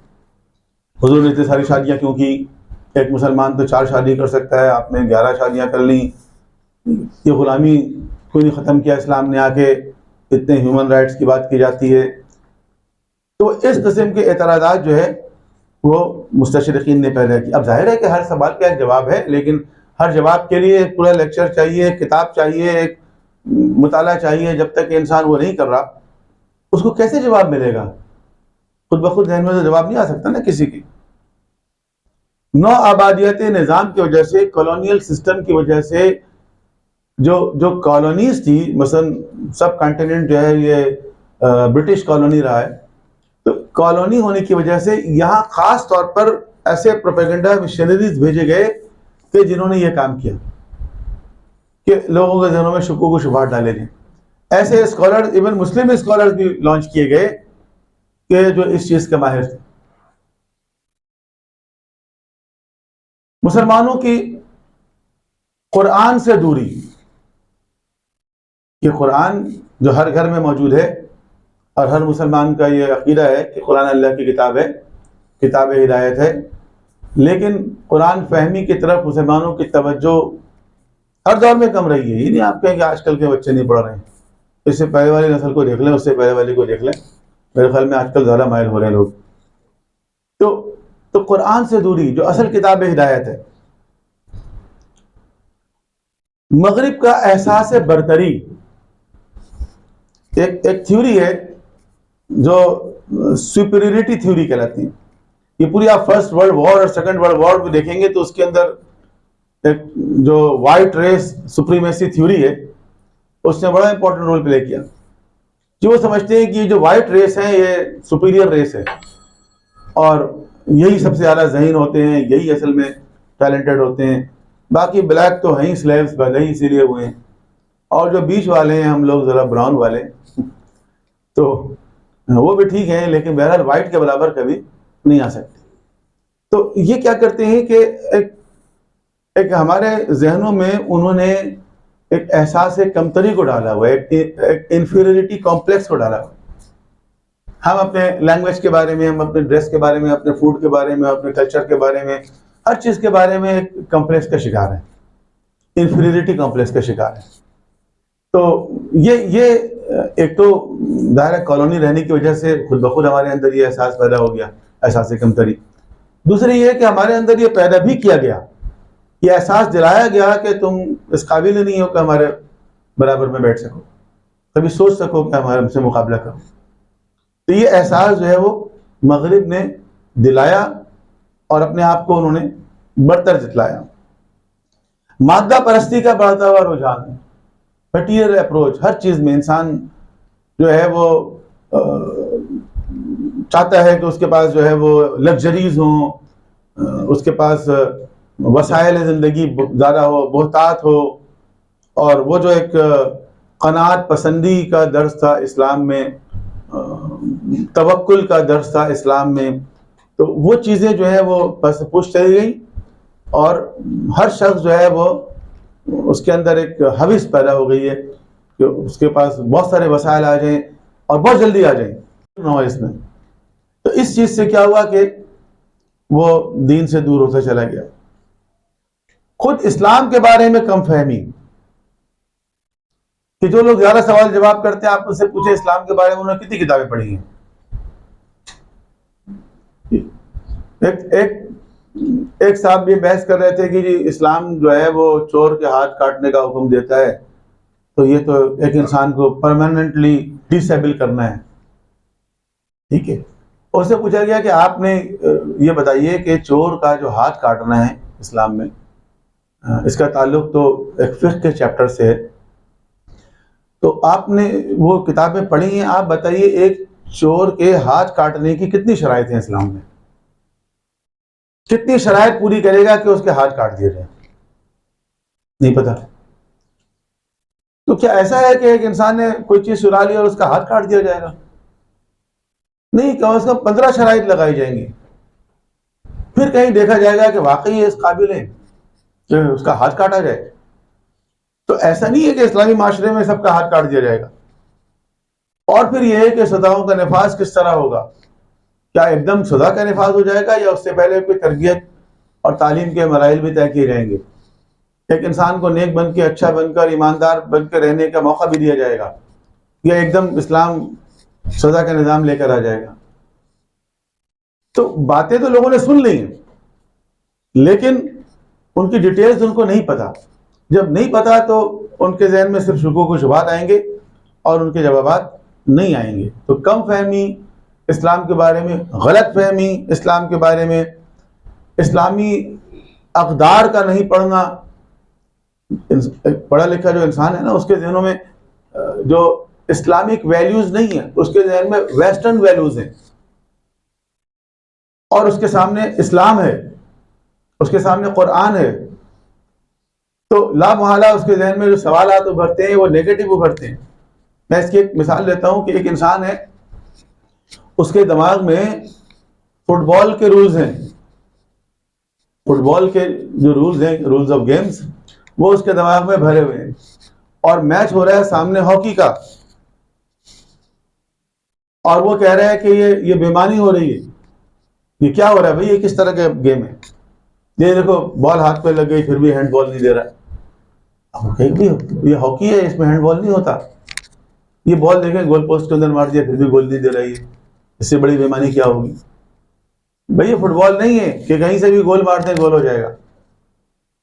हुजूर ने इतनी सारी शादियाँ क्यों की? एक मुसलमान तो 4 शादी कर सकता है, आपने 11 शादियाँ कर ली। ये गुलामी कोई नहीं ख़त्म किया इस्लाम ने आके, इतने ह्यूमन राइट्स की बात की जाती है। तो इस किस्म के एतराज़ात जो है वो मुस्तशरिकीन ने पैदा की। अब जाहिर है कि हर सवाल का एक जवाब है, लेकिन हर जवाब के लिए एक पूरा लेक्चर चाहिए, एक किताब चाहिए, एक मुताला चाहिए। जब तक इंसान वो नहीं कर रहा, उसको कैसे जवाब मिलेगा? खुद ब खुद जहन में तो जवाब नहीं आ सकता ना किसी की। नौ आबादियती निज़ाम की वजह से, कॉलोनियल सिस्टम की वजह से, जो कॉलोनीज थी, मसलन सब कॉन्टिनेंट जो है ये ब्रिटिश कॉलोनी रहा है, तो कॉलोनी होने की वजह से यहाँ ख़ास तौर पर ऐसे प्रोपेगेंडा मिशनरीज भेजे गए कि जिन्होंने ये काम किया कि लोगों के जहनों में शुक्र को शुबहात डाले गए। ऐसे स्कॉलर, इवन मुस्लिम स्कॉलर भी लॉन्च किए गए कि जो इस चीज़ के माहिर थे। मुसलमानों की कुरान से दूरी, कि कुरान जो हर घर में मौजूद है और हर मुसलमान का ये अकीदा है कि कुरान अल्लाह की किताब है, किताब हिदायत है, लेकिन कुरान फहमी की तरफ मुसलमानों की तवज्जो हर दौर में कम रही है। ये नहीं आप कहें कि आजकल के बच्चे नहीं पढ़ रहे हैं, इससे पहले वाली नस्ल को देख लें, उससे पहले वाली को देख लें, मेरे ख्याल में आजकल ज़्यादा माहिर हो रहे हैं लोग। तो कुरान से दूरी जो असल किताब हिदायत है, मगरिब का एहसास बरतरी, एक थ्योरी है जो सुपीरियरिटी थ्योरी कहलाती है। ये पूरी आप फर्स्ट वर्ल्ड वॉर और सेकंड वर्ल्ड वॉर भी देखेंगे तो उसके अंदर एक जो वाइट रेस सुप्रीमेसी थ्योरी है, उसने बड़ा इंपॉर्टेंट रोल प्ले किया। कि वो समझते हैं कि जो वाइट रेस है ये सुपीरियर रेस है और यही सबसे ज़्यादा ज़हीन होते हैं, यही असल में टैलेंटेड होते हैं। बाकी ब्लैक तो हैं ही, स्लेव्स पहले ही इसीलिए हुए हैं, और जो बीच वाले हैं हम लोग ज़रा ब्राउन वाले तो वो भी ठीक हैं, लेकिन बहरहाल वाइट के बराबर कभी नहीं आ सकते। तो ये क्या करते हैं कि एक हमारे जहनों में उन्होंने एक एहसास कमतरी को डाला हुआ है, एक इन्फीरियरिटी कॉम्प्लेक्स को डाला हुआ है। हम अपने लैंग्वेज के बारे में, हम अपने ड्रेस के बारे में, अपने फूड के बारे में, अपने कल्चर के बारे में, हर चीज़ के बारे में एक कॉम्प्लेक्स का शिकार है, इन्फीरियरिटी कॉम्प्लेक्स का शिकार है। तो ये एक तो दायरा कॉलोनी रहने की वजह से खुद ब खुद हमारे अंदर ये एहसास पैदा हो गया, एहसास कमतरी। दूसरी ये कि हमारे अंदर ये पैदा भी किया गया, ये एहसास दिलाया गया कि तुम इस काबिल नहीं हो कि हमारे बराबर में बैठ सको, कभी सोच सको कि हमारे हमसे मुकाबला करो। तो ये एहसास जो है वो मगरिब ने दिलाया और अपने आप को उन्होंने बरतर जितलाया। मादा परस्ती का बढ़ता हुआ रुझान, मटीरियल अप्रोच, हर चीज़ में इंसान जो है वो चाहता है कि उसके पास जो है वो लग्जरीज हों, उसके पास वसाइल ज़िंदगी ज़्यादा हो, बहुतात हो, और वो जो एक क़नाअत पसंदी का दर्स था इस्लाम में, तवक्कुल का दर्स था इस्लाम में, तो वो चीज़ें जो है वो बस पुश चली गई और हर शख्स जो है वो उसके अंदर एक हविस पैदा हो गई है कि उसके पास बहुत सारे वसाइल आ जाएं और बहुत जल्दी आ जाएं इसमें। तो इस चीज़ से क्या हुआ कि वो दीन से दूर होता चला गया। खुद इस्लाम के बारे में कम फहमी, कि जो लोग ज़्यादा सवाल जवाब करते हैं आप उनसे पूछे इस्लाम के बारे में उन्होंने कितनी किताबें पढ़ी हैं। एक साहब ये बहस कर रहे थे कि जी इस्लाम जो है वो चोर के हाथ काटने का हुक्म देता है, तो ये तो एक इंसान को परमानेंटली डिसेबल करना है, ठीक है। उससे पूछा गया कि आपने ये बताइए कि चोर का जो हाथ काटना है इस्लाम में, इसका ताल्लुक तो एक फ़िक़्ह के चैप्टर से है, तो आपने वो किताबें पढ़ी हैं, आप बताइए एक चोर के हाथ काटने की कितनी शराइत हैं इस्लाम में, कितनी शराइत पूरी करेगा कि उसके हाथ काट दिए जाए? नहीं पता। तो क्या ऐसा है कि एक इंसान ने कोई चीज चुरा ली और उसका हाथ काट दिया जाएगा? नहीं, कम से कम 15 शराइत लगाई जाएंगी, फिर कहीं देखा जाएगा कि वाकई इस काबिल है कि उसका हाथ काटा जाए। तो ऐसा नहीं है कि इस्लामी माशरे में सबका हाथ काट दिया जाएगा। और फिर यह है कि सदाओं का नफाज किस तरह होगा, क्या एकदम सदा का नफाज हो जाएगा या उससे पहले कोई तरबियत और तालीम के मराइल भी तय किए जाएंगे? एक इंसान को नेक बन के, अच्छा बनकर, ईमानदार बन के रहने का मौका भी दिया जाएगा, या एकदम इस्लाम सदा का निज़ाम लेकर आ जाएगा? तो बातें तो लोगों ने सुन ली हैं, लेकिन उनकी डिटेल्स उनको नहीं पता। जब नहीं पता तो उनके जहन में सिर्फ शुकूक व शुबहात आएंगे और उनके जवाबात नहीं आएंगे। तो कम फहमी इस्लाम के बारे में, गलत फहमी इस्लाम के बारे में, इस्लामी अक़दार का नहीं पढ़ना। पढ़ा लिखा जो इंसान है ना, उसके जहनों में जो इस्लामिक वैल्यूज़ नहीं है, उसके जहन में वेस्टर्न वैल्यूज़ हैं, और उसके सामने इस्लाम है, उसके सामने कुरान है, तो लामहला उसके जहन में जो सवालात उभरते हैं वो नेगेटिव उभरते हैं। मैं इसकी एक मिसाल लेता हूँ कि एक इंसान है, उसके दिमाग में फुटबॉल के रूल्स हैं, फुटबॉल के जो रूल्स हैं, रूल्स ऑफ गेम्स, वो उसके दिमाग में भरे हुए हैं, और मैच हो रहा है सामने हॉकी का, और वो कह रहा है कि ये बेईमानी हो रही है, ये क्या हो रहा है भाई, ये किस तरह का गेम है, ये देखो बॉल हाथ पे लग गई फिर भी हैंडबॉल नहीं दे रहा है। अब कहेंगे ये हॉकी है, इसमें हैंडबॉल नहीं होता, ये बॉल देखें गोल पोस्ट के अंदर मार दिया फिर भी गोल नहीं दे रही है, इससे बड़ी बेईमानी क्या होगी? भाई ये फुटबॉल नहीं है कि कहीं से भी गोल मारते हैं गोल हो जाएगा।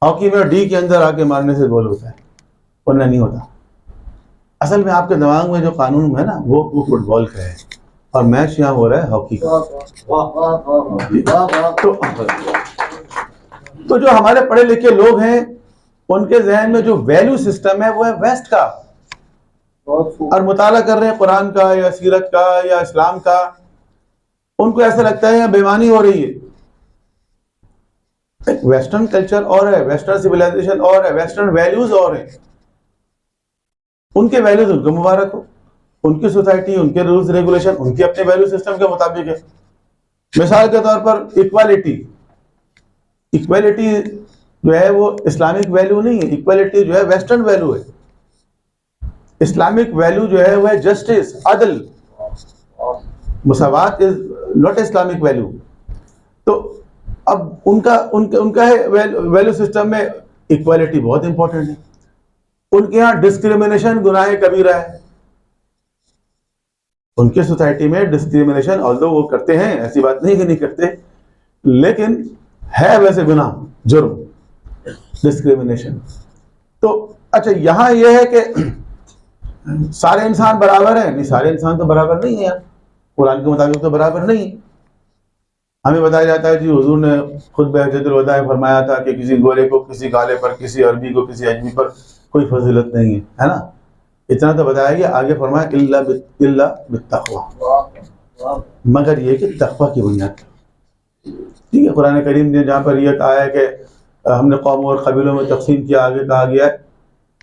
हॉकी में डी के अंदर आके मारने से गोल होता है, वरना नहीं होता। असल में आपके दिमाग में जो कानून है ना वो फुटबॉल का है, और मैच यहाँ हो रहा है हॉकी का। तो जो हमारे पढ़े लिखे लोग हैं उनके जहन में जो वैल्यू सिस्टम है वो है वेस्ट का, और मुताला कर रहे हैं कुरान का या सीरत का या इस्लाम का, उनको ऐसा लगता है बेईमानी हो रही है, एक वेस्टर्न कल्चर और है, वेस्टर्न सिविलाइजेशन और है, वेस्टर्न वैल्यूज और है। उनके वैल्यूज उनको मुबारक हो, उनकी सोसाइटी, उनके रूल्स रेगुलेशन, उनके अपने वैल्यू सिस्टम के मुताबिक है। मिसाल के तौर पर इक्वालिटी, इक्वालिटी जो है वो इस्लामिक वैल्यू नहीं है, इक्वालिटी जो है वेस्टर्न वैल्यू है। इस्लामिक वैल्यू जो है वो है जस्टिस, अदल, मुसावात इज नॉट इस्लामिक वैल्यू। तो अब उनका है वैल्यू सिस्टम में इक्वालिटी बहुत इंपॉर्टेंट है। उनके यहाँ डिस्क्रिमिनेशन गुनाह कबीरा है। उनके सोसाइटी में डिस्क्रिमिनेशन ऑल्दो वो करते हैं, ऐसी बात नहीं कि नहीं करते, लेकिन है वैसे गुनाह, जुर्म, डिस्क्रिमिनेशन। तो अच्छा, यहाँ यह है कि सारे इंसान बराबर हैं, नहीं, सारे इंसान तो बराबर नहीं है यार, कुरान के मुताबिक तो बराबर नहीं है। हमें बताया जाता है जी, हुजूर ने खुद बहजतुल वदा में फरमाया था कि किसी गोरे को किसी काले पर, किसी अरबी को किसी अजमी पर कोई फजीलत नहीं है ना। इतना तो बताया गया, आगे फरमाया इल्ला बित्तक़वा, मगर ये कि तक़वा की बुनियाद। ठीक है, कुरान करीम ने जहाँ पर यह कहा है कि हमने कौमों और कबीलों में तकसीम किया, आगे कहा गया है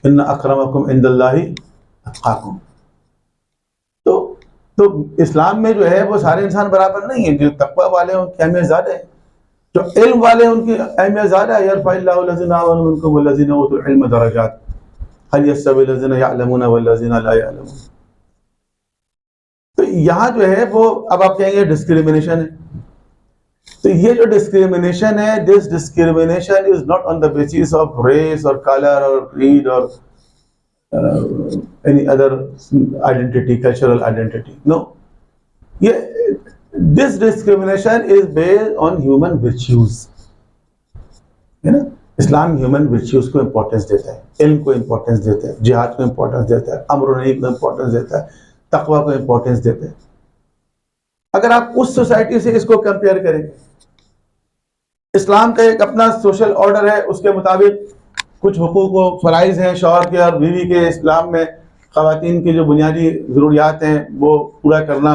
इन्ना अक्रमकुम इंदल्लाहि अत्क़ाकुम। तो इस्लाम में जो है वो सारे इंसान बराबर नहीं है। जो तक़वा वाले हैं उनकी अहमियत ज़्यादा है, जो इल्म वाले हैं उनकी अहमियत ज़्यादा है। यरफ़अल्लाहु लज़ीना आमनू मिनकुम वल्लज़ीना ऊतुल इल्म दरजात हल यस्तवी लज़ीना यअलमून वल्लज़ीना ला यअलमून। तो यहाँ जो है वो, अब आप कहेंगे डिस्क्रिमिनेशन है, तो ये जो डिस्क्रिमिनेशन है, this discrimination is not on the basis of race और कलर और क्रीड और any other identity, cultural identity. No, this discrimination is based on human virtues. है ना, इस्लाम ह्यूमन virtues को इम्पोर्टेंस देता है, इल्म को इम्पोर्टेंस देता है, जिहाद को इम्पोर्टेंस देता है, अम्र नही को इम्पोर्टेंस देता है, तकवा को इम्पोर्टेंस देता है। अगर आप उस सोसाइटी से इसको कंपेयर करें, इस्लाम का एक अपना सोशल ऑर्डर है, उसके मुताबिक कुछ हुकूक व फ़राइज़ हैं शौहर के और बीवी के। इस्लाम में ख़वातीन की जो बुनियादी ज़रूरियात हैं वो पूरा करना,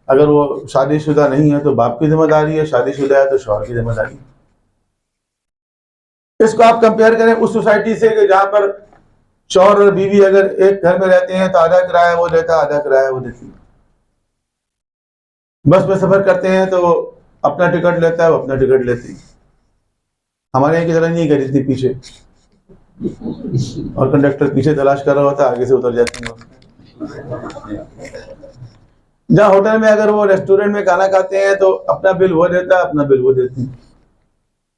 अगर वो शादीशुदा नहीं है तो बाप की जिम्मेदारी है, शादीशुदा है तो शौहर की जिम्मेदारी है। इसको आप कंपेयर करें उस सोसाइटी से कि जहाँ पर शौहर और बीवी अगर एक घर में रहते हैं तो आधा किराया वो देता, आधा किराया वो देती। बस में सफ़र करते हैं तो अपना टिकट लेता है, वो अपना टिकट लेती। हमारे यहाँ की तरह नहीं करी थी पीछे, और कंडक्टर पीछे तलाश कर रहा होता, आगे से उतर जाती है। जहाँ होटल में अगर वो रेस्टोरेंट में खाना खाते हैं तो अपना बिल वो देता है, अपना बिल वो देती।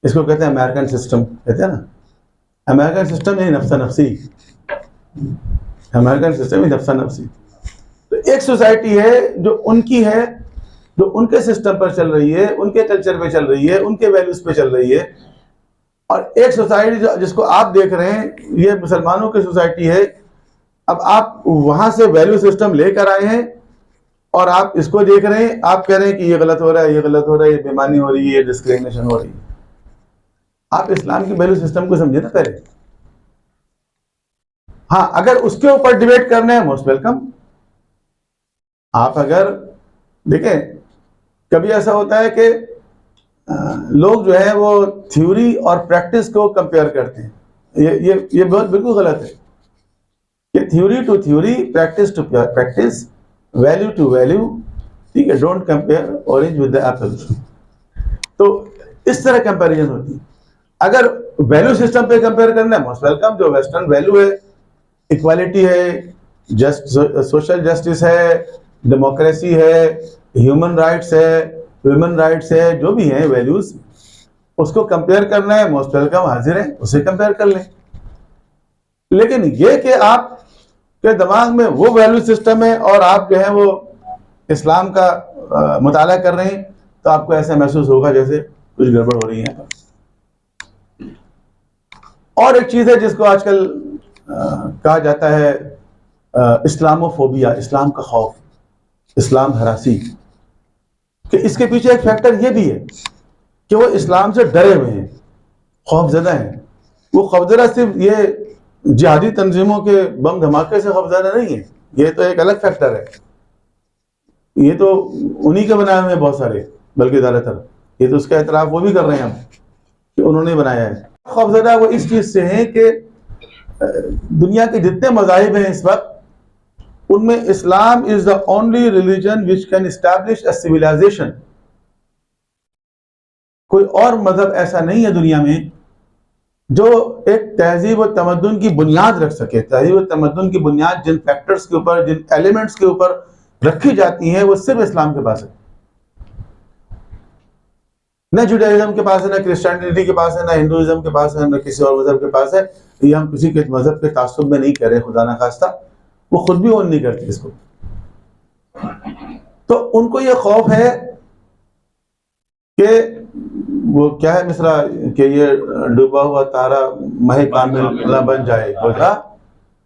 इसको कहते हैं अमेरिकन सिस्टम, कहते हैं ना, अमेरिकन सिस्टम ही नफ्सा नफ्सी, अमेरिकन सिस्टम ही नफ्सा नफ्सी। तो एक सोसाइटी है जो उनकी है, जो उनके सिस्टम पर चल रही है, उनके कल्चर पे चल रही है, उनके वैल्यूज पे चल रही है, और एक सोसाइटी जिसको आप देख रहे हैं ये मुसलमानों की सोसाइटी है। अब आप वहां से वैल्यू सिस्टम लेकर आए हैं और आप इसको देख रहे हैं, आप कह रहे हैं कि ये गलत हो रहा है, ये गलत हो रहा है, ये बेईमानी हो रही है, ये डिस्क्रिमिनेशन हो रही है। आप इस्लाम की वैल्यू सिस्टम को समझे ना पहले। हाँ, अगर उसके ऊपर डिबेट करना है, मोस्ट वेलकम। आप अगर देखें, कभी ऐसा होता है कि लोग जो है वो थ्योरी और प्रैक्टिस को कंपेयर करते हैं। ये बहुत बिल्कुल गलत है कि theory to theory, practice to practice, value to value. ठीक है, don't compare orange with the apple. तो इस तरह कंपैरिजन होती है। अगर वैल्यू सिस्टम पे कंपेयर करना है, मोस्ट वेलकम। जो वेस्टर्न वैल्यू है, इक्वालिटी है, सोशल जस्टिस है, डेमोक्रेसी है, ह्यूमन राइट्स है, ह्यूमन राइट्स है, जो भी है वैल्यूज, उसको कंपेयर करना है, मोस्ट वेलकम, हाजिर है, उसे कंपेयर कर लें। लेकिन ये कि आप के दिमाग में वो वैल्यू सिस्टम है और आप जो है वो इस्लाम का मुताला कर रहे हैं, तो आपको ऐसा महसूस होगा जैसे कुछ गड़बड़ हो रही है। और एक चीज है जिसको आजकल कहा जाता है इस्लामोफोबिया, इस्लाम का खौफ, इस्लाम हरासी। कि इसके पीछे एक फैक्टर ये भी है कि वो इस्लाम से डरे हुए हैं, खौफजदा हैं। वो खौफजदा सिर्फ ये जिहादी तंजीमों के बम धमाके से खौफजदा नहीं है, ये तो एक अलग फैक्टर है। ये तो उन्हीं के बनाए हुए हैं बहुत सारे, बल्कि ज़्यादातर। ये तो उसका एतराफ़ वो भी कर रहे हैं हम कि उन्होंने बनाया है। खौफजदा वो इस चीज़ से हैं कि दुनिया के जितने मज़ाहिब हैं इस वक्त, उनमें Islam is the only religion which can establish a civilization. कोई और मज़हब ऐसा नहीं है दुनिया में जो एक तहजीब और तमद्दुन की बुनियाद रख सके। तहजीब और तमद्दुन की बुनियाद जिन फैक्टर्स के ऊपर, जिन एलिमेंट्स के ऊपर रखी जाती हैं, वो सिर्फ इस्लाम के पास है। न जुडाइज्म के पास है, न क्रिश्चियनिटी के पास है, न हिंदुइज्म के पास है, न किसी और मजहब के पास है। ये हम किसी के मजहब के तासुब में नहीं कह रहे, खुदा ना खास्ता, वो खुद भी ओन नहीं करते इसको। तो उनको ये खौफ है कि वो क्या है मिसरा कि ये डूबा हुआ तारा महे कामिल ना बन जाए, बोला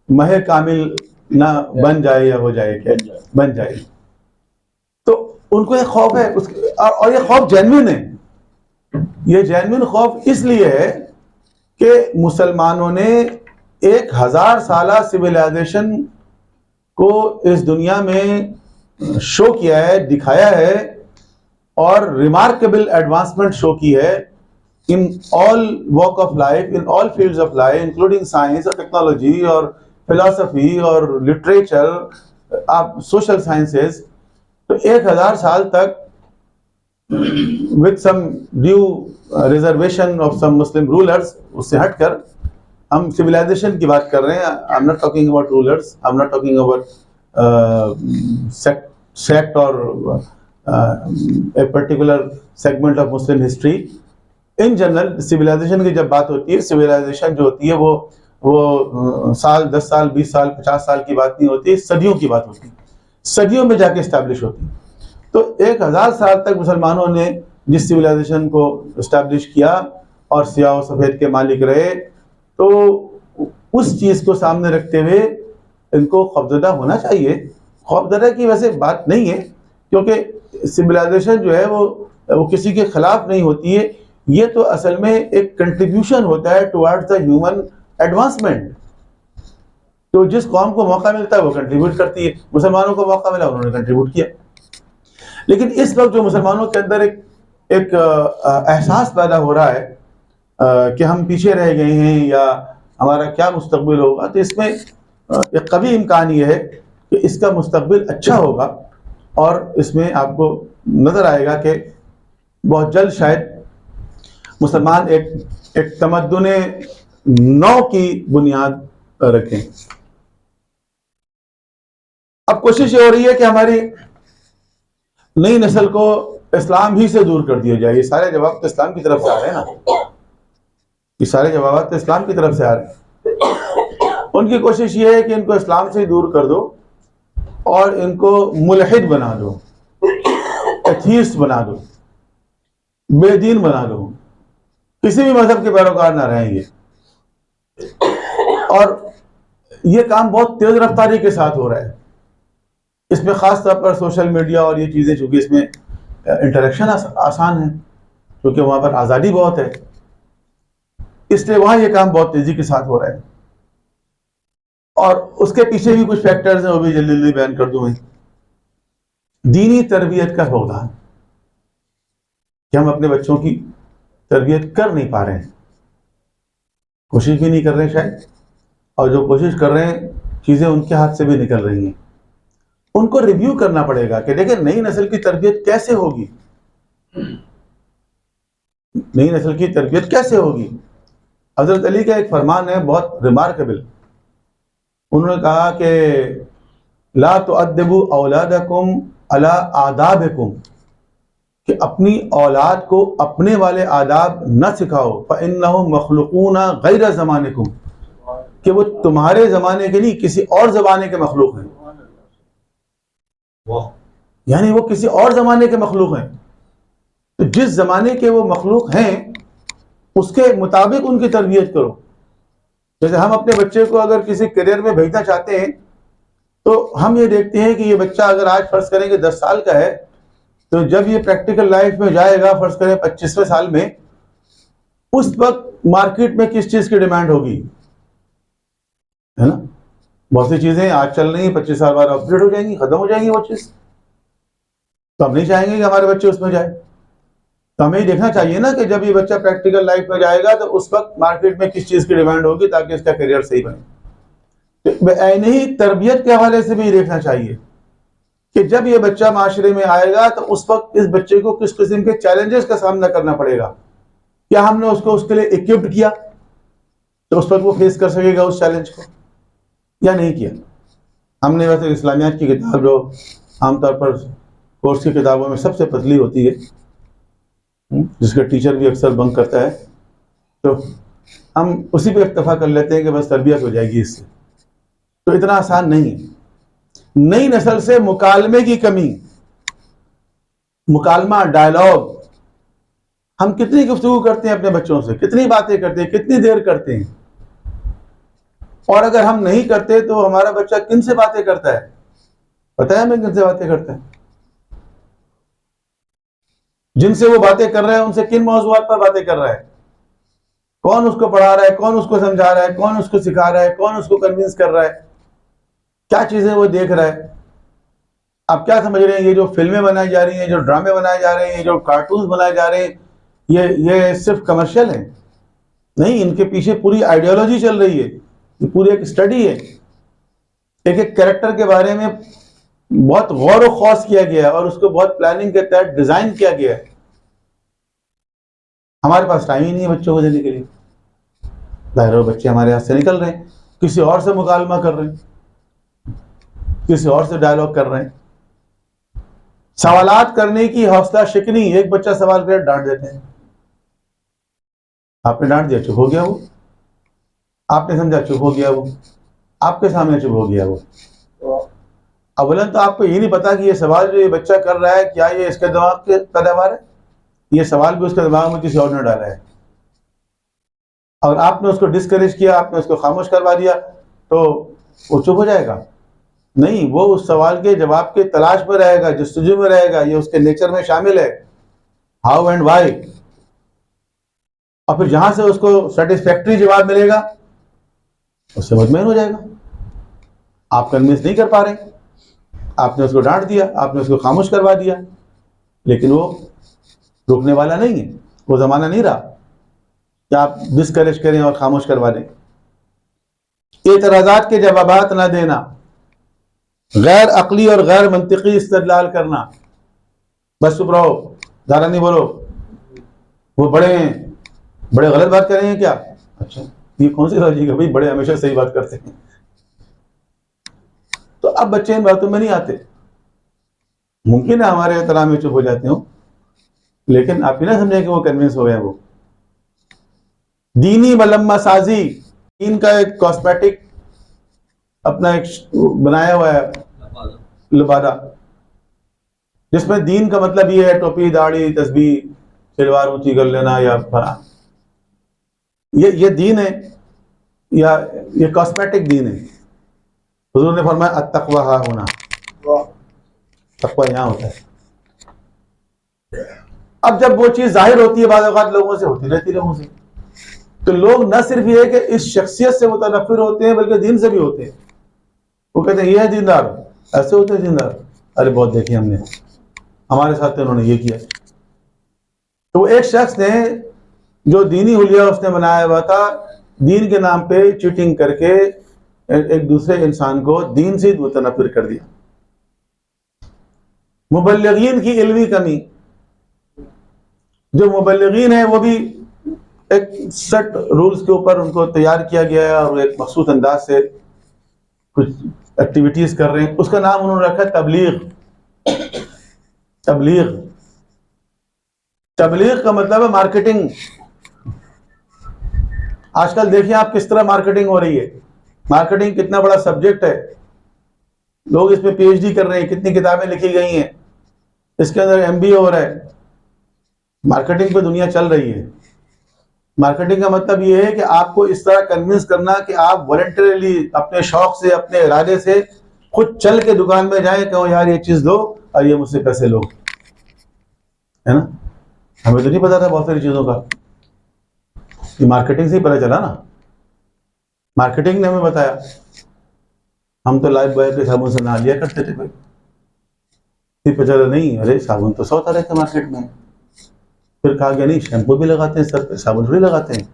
महे कामिल ना बन जाए या हो जाए, क्या बन जाए। तो उनको ये खौफ है उसके, और ये खौफ जेन्युइन है। ये जेन्युइन खौफ इसलिए है कि मुसलमानों ने 1000 साला सिविलाइजेशन को इस दुनिया में शो किया है, दिखाया है, और रिमार्केबल एडवांसमेंट शो की है in all walk of life, in all fields of life, including science और टेक्नोलॉजी और फिलॉसफी और लिटरेचर, आप सोशल साइंसेस। तो 1000 साल तक with some due reservation of some Muslim rulers, उससे हटकर हम सिविलाइजेशन की बात कर रहे हैं। I am not talking about rulers, I am not talking about sect और a particular segment of Muslim history. In general, civilization की जब बात होती है, civilization जो होती है वो साल, 10 साल, 20 साल, 50 साल की बात नहीं होती, सदियों की बात होती है। सदियों में जाके इस्टेब्लिश होती है। तो 1000 साल तक मुसलमानों ने जिस सिविलाइजेशन को इस्टेब्लिश किया और सियाह और सफ़ेद के मालिक रहे, तो उस चीज़ को सामने रखते हुए इनको खौफजदा होना चाहिए। खौफजदा की वैसे बात नहीं है, क्योंकि सिविलाइजेशन जो है वो किसी के खिलाफ नहीं होती है। ये तो असल में एक कंट्रीब्यूशन होता है टुवर्ड्स द ह्यूमन एडवांसमेंट। तो जिस कौम को मौका मिलता है वो कंट्रीब्यूट करती है। मुसलमानों को मौका मिला, उन्होंने कंट्रीब्यूट किया। लेकिन इस वक्त जो मुसलमानों के अंदर एक एहसास पैदा हो रहा है कि हम पीछे रह गए हैं या हमारा क्या मुस्तकबिल होगा, तो इसमें एक कभी इम्कान ये है कि इसका मुस्तकबिल अच्छा होगा, और इसमें आपको नजर आएगा कि बहुत जल्द शायद मुसलमान एक तमद्दुन नौ की बुनियाद रखें। अब कोशिश ये हो रही है कि हमारी नई नस्ल को इस्लाम ही से दूर कर दिया जाए। ये सारे जवाब तो इस्लाम की तरफ से आ रहे हैं ना, ये सारे जवाब तो इस्लाम की तरफ से आ रहे हैं। उनकी कोशिश ये है कि इनको इस्लाम से दूर कर दो और इनको मुलहिद बना दो, एथीस्ट बना दो, बेदीन बना दो, किसी भी मजहब के पैरोकार ना रहेंगे। और ये काम बहुत तेज रफ्तारी के साथ हो रहा है। इसमें खास तौर पर सोशल मीडिया और ये चीज़ें, चूँकि इसमें इंटरेक्शन आसान है, क्योंकि वहाँ पर आज़ादी बहुत है, इसलिए वहाँ ये काम बहुत तेज़ी के साथ हो रहा है। और उसके पीछे भी कुछ फैक्टर्स हैं, वो भी जल्दी जल्दी बयान कर दूँ मैं। दीनी तरबियत का पौधा कि हम अपने बच्चों की तरबियत कर नहीं पा रहे हैं, कोशिश भी नहीं कर रहे हैं शायद, और जो कोशिश कर रहे हैं चीज़ें उनके हाथ से भी निकल रही हैं। उनको रिव्यू करना पड़ेगा कि देखिए नई नस्ल की तरबियत कैसे होगी, नई नस्ल की तरबियत कैसे होगी। हजरत अली का एक फरमान है बहुत रिमार्केबल। उन्होंने कहा कि ला तुअद्दिबू औलादकुम अला आदाबिकुम, कि अपनी औलाद को अपने वाले आदाब न सिखाओ, फ़इन्नहुम मखलूक़ूना गैर ज़मानिकुम, कि वो तुम्हारे ज़माने के नहीं किसी और ज़माने के मखलूक हैं। यानी वो किसी और ज़माने के मखलूक हैं। तो जिस ज़माने के वो मखलूक हैं उसके मुताबिक उनकी तरबियत करो। जैसे हम अपने बच्चे को अगर किसी करियर में भेजना चाहते हैं, तो हम ये देखते हैं कि ये बच्चा अगर आज फर्ज करें कि 10 साल का है, तो जब ये प्रैक्टिकल लाइफ में जाएगा, फर्ज करें 25वें साल में, उस वक्त मार्केट में किस चीज़ की डिमांड होगी, है ना। बहुत सी चीज़ें आज चल रही हैं, 25 साल बाद अपग्रेड हो जाएंगी, ख़त्म हो जाएंगी वो चीज़। तो हम नहीं चाहेंगे कि हमारे बच्चे उसमें जाए। तो हमें ये देखना चाहिए ना कि जब ये बच्चा प्रैक्टिकल लाइफ में जाएगा तो उस वक्त मार्केट में किस चीज़ की डिमांड होगी ताकि इसका करियर सही बने। तो ऐसे ही तरबियत के हवाले से भी ये देखना चाहिए कि जब ये बच्चा माशरे में आएगा तो उस वक्त इस बच्चे को किस किस्म के चैलेंजेस का सामना करना पड़ेगा। क्या हमने उसको उसके लिए इक्विप्ड किया तो उस वक्त वो फेस कर सकेगा उस चैलेंज को, या नहीं किया। हमने वैसे इस्लामियात की किताब जो आमतौर पर कोर्स की किताबों में सबसे पतली होती है, जिसका टीचर भी अक्सर बंक करता है, तो हम उसी पे इक्तफा कर लेते हैं कि बस तरबियत हो जाएगी इससे। तो इतना आसान नहीं है। नई नस्ल से मुकालमे की कमी, मुकालमा, डायलॉग, हम कितनी गुफ्तगू करते हैं अपने बच्चों से, कितनी बातें करते हैं, कितनी देर करते हैं, और अगर हम नहीं करते तो हमारा बच्चा किन से बातें करता है, पता है हमें किन से बातें करता है? जिनसे वो बातें कर रहा है उनसे किन मौजूआत पर बातें कर रहा है, कौन उसको पढ़ा रहा है, कौन उसको समझा रहा है, कौन उसको सिखा रहा है, कौन उसको कन्विंस कर रहा है, क्या चीजें वो देख रहा है। आप क्या समझ रहे हैं ये जो फिल्में बनाई जा रही हैं, जो ड्रामे बनाए जा रहे हैं, जो कार्टून बनाए जा रहे हैं, ये सिर्फ कमर्शियल है? नहीं, इनके पीछे पूरी आइडियोलॉजी चल रही है, ये पूरी एक स्टडी है। एक एक कैरेक्टर के बारे में बहुत गौर व खौस किया गया है और उसको बहुत प्लानिंग के तहत डिजाइन किया गया है। हमारे पास टाइम ही नहीं है बच्चों को देने के लिए। जाहिर है बच्चे हमारे हाथ से निकल रहे हैं, किसी और से मुकालमा कर रहे हैं, किसी और से डायलॉग कर रहे हैं। सवालात करने की हौसला शिकनी, एक बच्चा सवाल करे डांट देते हैं। आपने डांट दिया, चुप हो गया वो। आपने समझा, चुप हो गया वो। आपके सामने चुप हो गया वो। अवलन तो आपको ये नहीं पता कि ये सवाल जो ये बच्चा कर रहा है, क्या ये इसके दिमाग के पैदावार है? ये सवाल भी उसके दिमाग में किसी और ने डाला है, और आपने उसको डिस्करेज किया, आपने उसको खामोश करवा दिया, तो वो चुप हो जाएगा? नहीं, वो उस सवाल के जवाब के तलाश में रहेगा, जस्तजू में रहेगा। ये उसके नेचर में शामिल है, हाउ एंड वाई। और फिर जहां से उसको सेटिस्फैक्ट्री जवाब मिलेगा उससे मुतमईन हो जाएगा। आप कन्विंस नहीं कर पा रहे, आपने उसको डांट दिया, आपने उसको खामोश करवा दिया, लेकिन वो रुकने वाला नहीं है। वो जमाना नहीं रहा कि आप डिस्करेज करें और खामोश करवा दें। एतराज़ात के जवाबात ना देना, गैर अकली और गैर मंतिकी इस्तदलाल करना, बस चुप रहो, ज़्यादा नहीं बोलो, वो बड़े हैं, बड़े गलत बात कर रहे हैं क्या? अच्छा, ये कौन सी लॉजिक है भाई, बड़े हमेशा सही बात करते हैं। तो अब बच्चे इन बातों में नहीं आते। मुमकिन है हमारे एहतराम में चुप हो जाते हो, लेकिन आप ही ना समझे कि वो कन्विंस हो गए। वो दीनी मलम्मा साजी, दीन का एक कॉस्मेटिक अपना एक बनाया हुआ है लिबादा, जिसमें दीन का मतलब ये है टोपी, दाढ़ी, तस्बीह, सलवार ऊंची कर लेना या फला, ये दीन है या ये कॉस्मेटिक दीन है? हुजूर ने फरमाया अत्तक़वा हा हुना, तक़वा यहाँ होता है। अब जब वो चीज जाहिर होती है बाद औक़ात लोगों से, होती रहती लोगों से, तो लोग न सिर्फ ये कि इस शख्सियत से मुतनफ़िर होते हैं बल्कि दीन से भी होते हैं। वो कहते हैं ये है दीनदार, ऐसे होते हैं दीनदार। अरे बहुत देखे हमने, हमारे साथ तो उन्होंने ये किया। तो एक शख्स ने जो दीनी हुलिया उसने बनाया हुआ था, दीन के नाम पे चीटिंग करके एक दूसरे इंसान को दीन से मुतनफ़िर कर दिया। मुबल्लिगीन की इल्मी कमी, जो मुबल्लिगीन है वो भी एक सेट रूल्स के ऊपर उनको तैयार किया गया है और एक मखसूस अंदाज से कुछ एक्टिविटीज कर रहे हैं, उसका नाम उन्होंने रखा है तबलीग। तबलीग, तबलीग का मतलब है मार्केटिंग। आजकल देखिए आप किस तरह मार्केटिंग हो रही है। मार्केटिंग कितना बड़ा सब्जेक्ट है, लोग इसमें पीएचडी कर रहे हैं, कितनी किताबें लिखी गई हैं, इसके अंदर एमबीए हो रहा है। मार्केटिंग पे दुनिया चल रही है। मार्केटिंग का मतलब ये है कि आपको इस तरह कन्विंस करना कि आप वॉलंटरीली अपने शौक से, अपने इरादे से खुद चल के दुकान में जाएं, कहो यार ये चीज़ लो और ये मुझसे पैसे लो, है ना। हमें तो नहीं पता था बहुत सारी चीज़ों का, ये मार्केटिंग से ही पता चला ना। मार्केटिंग ने हमें बताया। हम तो लाइफ बॉय के साबुन से नहा लिया करते थे भाई, फिर पता चला नहीं, अरे साबुन तो 100 तरह के मार्केट में। फिर कहा गया नहीं शैम्पू भी लगाते हैं सर पे, साबुन थोड़ी लगाते हैं।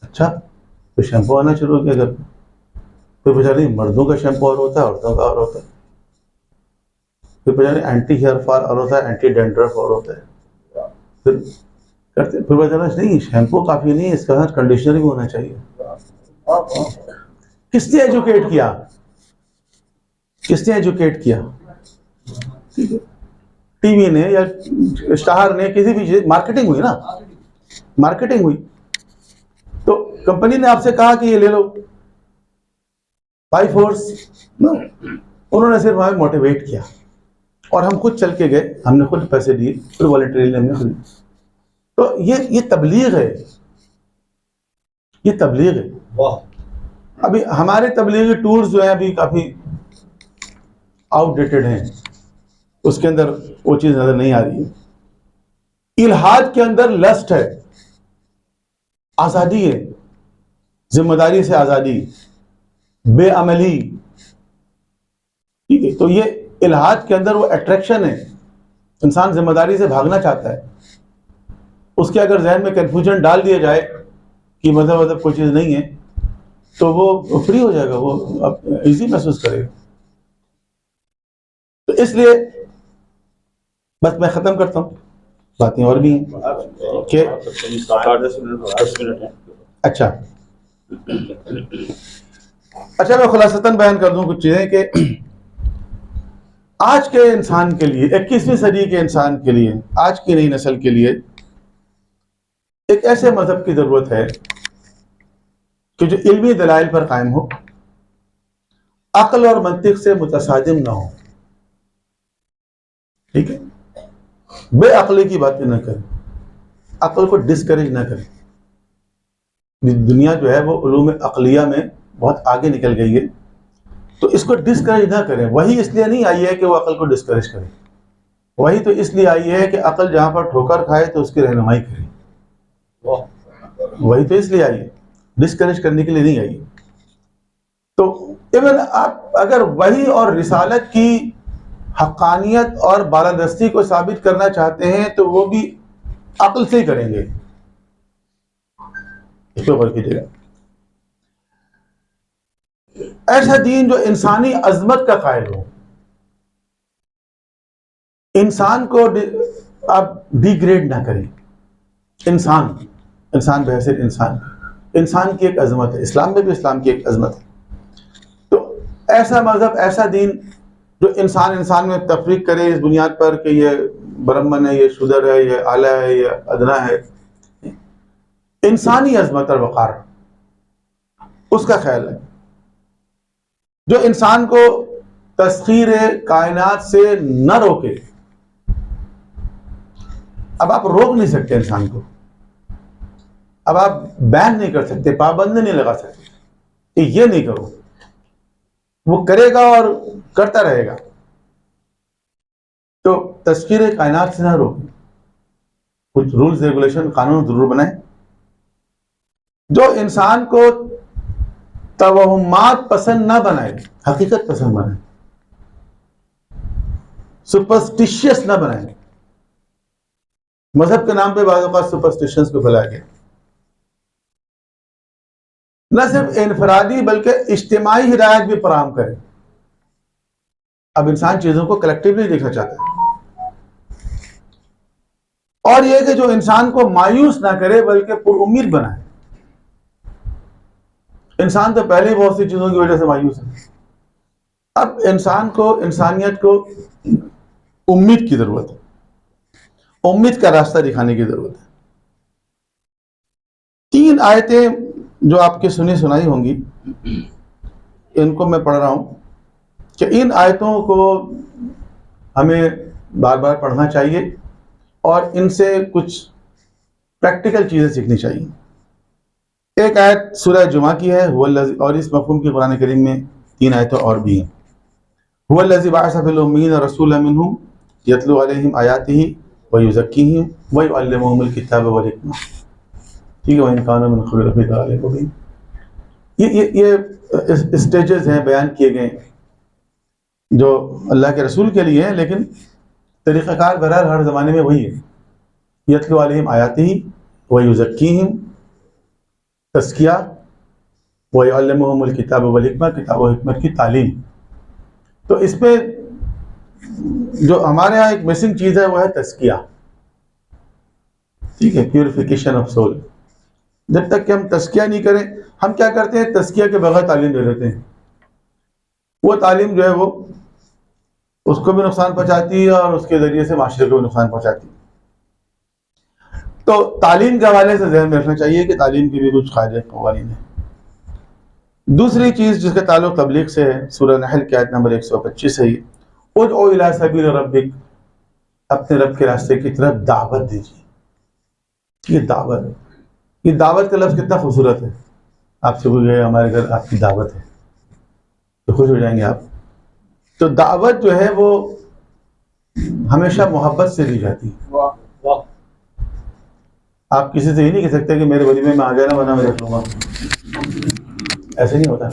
अच्छा, तो शैम्पू आना शुरू हो गया घर पे। फिर पूछा नहीं मर्दों का शैम्पू और होता है, औरतों का और होता है। फिर पूछा नहीं एंटी हेयर फॉल और होता है, एंटी डेंड्रफ और होता है। फिर करते, फिर पता चला नहीं शैम्पू काफ़ी नहीं है, इसका साथ कंडीशनर भी होना चाहिए। किसने एजुकेट किया? किसने एजुकेट किया? ठीक है, टीवी ने या स्टार ने, किसी भी चीज मार्केटिंग हुई ना, मार्केटिंग हुई। तो कंपनी ने आपसे कहा कि ये ले लो बाय फोर्स, उन्होंने सिर्फ हमें मोटिवेट किया और हम खुद चल के गए, हमने खुद पैसे दिए, फिर वॉलंटरीली हमने खुद। तो ये तबलीग है, ये तबलीग है। अभी हमारे तबलीगी टूर्स जो है अभी काफी आउटडेटेड हैं, उसके अंदर वो चीज नजर नहीं आ रही है। इल्हाद के अंदर लस्ट है, आजादी है, जिम्मेदारी से आजादी, बेअमली, ठीक है। तो ये इल्हाद के अंदर वो अट्रैक्शन है, इंसान जिम्मेदारी से भागना चाहता है। उसके अगर जहन में कंफ्यूजन डाल दिया जाए कि मतलब कोई चीज नहीं है, तो वो फ्री हो जाएगा, वो इजी महसूस करेगा। तो इसलिए बस मैं खत्म करता हूँ, बातें और भी हैं कि अच्छा मैं खुलासतन बयान कर दूं कुछ चीजें कि आज के इंसान के लिए, 21वीं सदी के इंसान के लिए, आज की नई नस्ल के लिए एक ऐसे मजहब की जरूरत है कि जो इल्मी दलाइल पर कायम हो, अक्ल और मंतिक से मुतसादिम ना हो, ठीक है, बेअक्ली की बातें न करें, अक्ल को डिस्करेज ना करें। दुनिया जो है वो उलूम अक्लिया में बहुत आगे निकल गई है, तो इसको डिस्करेज ना करें। वही इसलिए नहीं आई है कि वो अक्ल को डिस्करेज करे, वही तो इसलिए आई है कि अक्ल जहां पर ठोकर खाए तो उसकी रहनुमाई करे। वही तो इसलिए आई है, डिस्करेज करने के लिए नहीं आई है। तो इवन आप अगर वही और रिसालत की हक्कानियत और बालादस्ती को साबित करना चाहते हैं तो वो भी अक्ल से ही करेंगे, इस पर गौर कीजिएगा। ऐसा दीन जो इंसानी अजमत का कायल हो, इंसान को आप डिग्रेड ना करें। इंसान बहैसियत इंसान की एक अजमत है, इस्लाम में भी इस्लाम की एक अजमत है। तो ऐसा मजहब, ऐसा दीन जो इंसान में तफरीक करे इस बुनियाद पर कि ये ब्राह्मण है, ये शूदर है, ये आला है, ये अदना है, इंसानी अजमत और वक़ार उसका ख्याल है, जो इंसान को तस्खीर कायनात से न रोके। अब आप रोक नहीं सकते इंसान को, अब आप बैन नहीं कर सकते, पाबंदी नहीं लगा सकते कि ये नहीं करो, वो करेगा और करता रहेगा। तो तस्खीर कायनात से ना रोके, कुछ रूल्स रेगुलेशन कानून जरूर बनाए जो इंसान को तवहुमात पसंद ना बनाए, हकीकत पसंद बनाए, सुपरस्टिशियस ना बनाए। मजहब के नाम पे बाज़ औक़ात सुपरस्टिशंस को फैलाया गया, न सिर्फ इनफरादी बल्कि इज्तिमाई हिदायत भी फराहम करे। अब इंसान चीजों को कलेक्टिवली देखना चाहता है, और यह कि जो इंसान को मायूस ना करे बल्कि पुरुम्मीद बनाए। इंसान तो पहले ही बहुत सी चीजों की वजह से मायूस है, अब इंसान को, इंसानियत को उम्मीद की जरूरत है, उम्मीद का रास्ता दिखाने की जरूरत है। 3 आयतें जो आपके सुनी सुनाई होंगी, इनको मैं पढ़ रहा हूं कि इन आयतों को हमें बार बार पढ़ना चाहिए और इनसे कुछ प्रैक्टिकल चीजें सीखनी चाहिए। एक आयत सूरह जुमा की है, और इस मफ़हूम की कुरान करीम में 3 आयतें और भी हैं। हुवल्लज़ी बअसा फ़िल उम्मीयीन रसूलन मिनहुम यतलू अलैहिम आयातिही व युज़क्कीहिम व युअल्लिमुहुमुल किताब वल हिकमा, ठीक है, इन कानू मिन क़ब्ल लफ़ी ज़लालिन मुबीन। ये स्टेजेस हैं बयान किए गए जो अल्लाह के रसूल के लिए हैं, लेकिन तरीक़ाकार बहरहाल हर ज़माने में वही है। यतलू अलैहिम आयातिही व युज़क्कीहिम, तज़किया, व युअल्लिमुहुमुल किताब वल हिकमत, किताब व हिकमत की तालीम। तो इसमें जो हमारे यहाँ एक मिसिंग चीज़ है वो है तज़किया, ठीक है, प्यूरिफिकेशन ऑफ सोल। जब तक कि हम तज़किया नहीं करें, हम क्या करते हैं, तज़किया के बगैर तालीम दे देते हैं। वो तालीम जो है वो उसको भी नुकसान पहुंचाती है और उसके ज़रिए से माशरे को भी नुकसान पहुंचाती है। तो तालीम के हवाले से ध्यान में रखना चाहिए कि तालीम की भी कुछ क़ायदे क़वानीन है। दूसरी चीज़ जिसका ताल्लुक़ तबलीग से है, सूरह नहल की आयत नंबर 125 है, उदउ इला सबील रब्बिक, अपने रब के रास्ते की तरफ दावत दीजिए। ये दावत, ये दावत का लफ्ज़ कितना खूबसूरत है। आपसे कोई गए हमारे घर आपकी दावत है तो खुश हो जाएंगे आप। तो दावत जो है वो हमेशा मोहब्बत से दी जाती है। आप किसी से ये नहीं कह सकते कि मेरे वलीमे में आ गया ना वरना मैं देख लूँगा, ऐसे नहीं होता।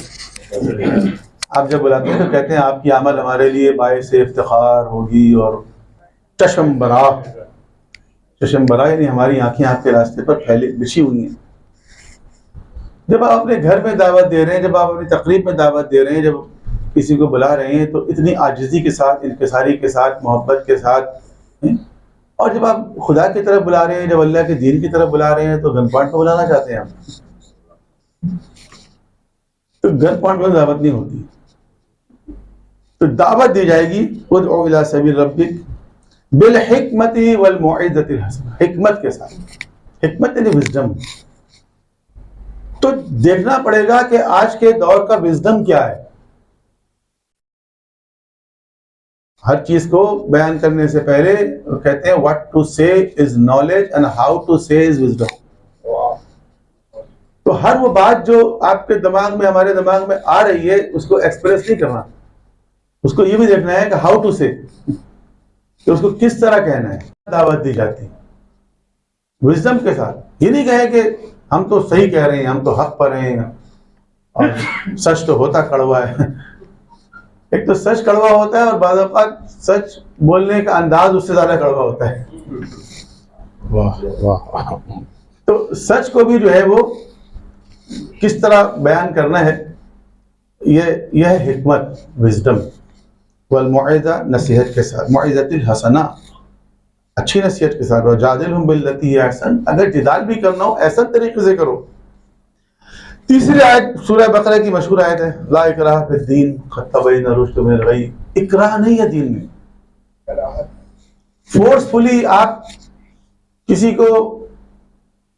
आप जब बुलाते हैं तो कहते हैं आपकी आमद हमारे लिए बाइस इफ्तिखार होगी और चश्म बरा, चश्म बरा यानी हमारी आंखें आपके रास्ते पर फैली बिछी हुई हैं। जब आप अपने घर में दावत दे रहे हैं, जब आप अपनी तकरीब में दावत दे रहे हैं, जब किसी को बुला रहे हैं, तो इतनी आजिज़ी के साथ, इनकिसारी के साथ, मोहब्बत के साथ। और जब आप खुदा की तरफ बुला रहे हैं, जब अल्लाह के दीन की तरफ बुला रहे हैं, तो गन पॉइंट पर बुलाना चाहते हैं आप, तो गन पॉइंट पर दावत नहीं होती। तो दावत दी जाएगी उदउ इला सबील रब्बिक बिल हिकमति वल मौइज़तिल हसना, हिकमत के साथ। हिकमत यानी विजडम। तो देखना पड़ेगा कि आज के दौर का विजडम क्या है। हर चीज को बयान करने से पहले कहते हैं what to say is knowledge and how to say is wisdom. तो हर वो बात जो आपके दिमाग में, हमारे दिमाग में आ रही है, उसको एक्सप्रेस नहीं करना, उसको ये भी देखना है कि हाउ टू से, कि उसको किस तरह कहना है। दावत दी जाती है विजडम के साथ। ये नहीं कहे कि हम तो सही कह रहे हैं, हम तो हक पर हैं और सच तो होता कड़वा है। एक तो सच कड़वा होता है और बाद औक़ात सच बोलने का अंदाज उससे ज्यादा कड़वा होता है। वाह वाह। तो सच को भी जो है वो किस तरह बयान करना है, यह है हिकमत, विजडम। वल मौइज़ा, नसीहत के साथ, मौइज़तिल हसना, अच्छी नसीहत के साथ। वजादिलहुम बिल्लती हिय अहसन, अगर जिदाल भी करना हो ऐसा तरीके से करो। तीसरी आयत सूरह बकरा की मशहूर आयत है, ला इकराह फिद्दीन क़द तबय्यन रुश्द मिनल गय। इकराह नहीं है दीन में, फोर्सफुली आप किसी को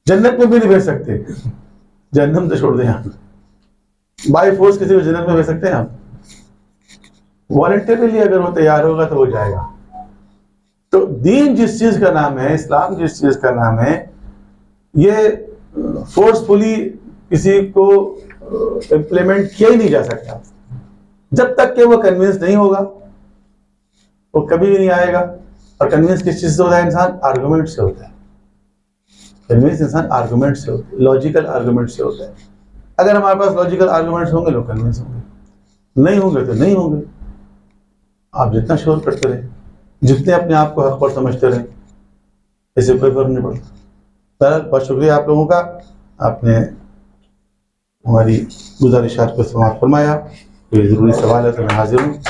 जन्नत में भी नहीं भेज सकते। जन्नत तो छोड़ दें, आप बाय फोर्स किसी को जन्नत में भेज सकते हैं आप? वॉलंटरीली अगर वो तैयार होगा तो वो जाएगा। तो दीन जिस चीज का नाम है, इस्लाम जिस चीज का नाम है, ये फोर्सफुली किसी को इम्प्लीमेंट किया ही नहीं जा सकता। जब तक कि वो कन्विंस नहीं होगा वो कभी भी नहीं आएगा। और कन्विंस किस चीज से होता है इंसान? आर्गुमेंट से होता है। कन्विंस इंसान आर्गुमेंट से होता है, लॉजिकल आर्गुमेंट से होता है। अगर हमारे पास लॉजिकल आर्गुमेंट्स होंगे लोग कन्विंस होंगे, नहीं होंगे तो नहीं होंगे। आप जितना शोर करते रहे, जितने अपने आप को हक पर समझते रहे, इससे कोई फर्क नहीं पड़ता। बहरहाल बहुत शुक्रिया आप लोगों का, आपने हमारी गुजारिशात को समाप्त फरमाया। कोई ज़रूरी सवाल है तो मैं हाजिर हूँ।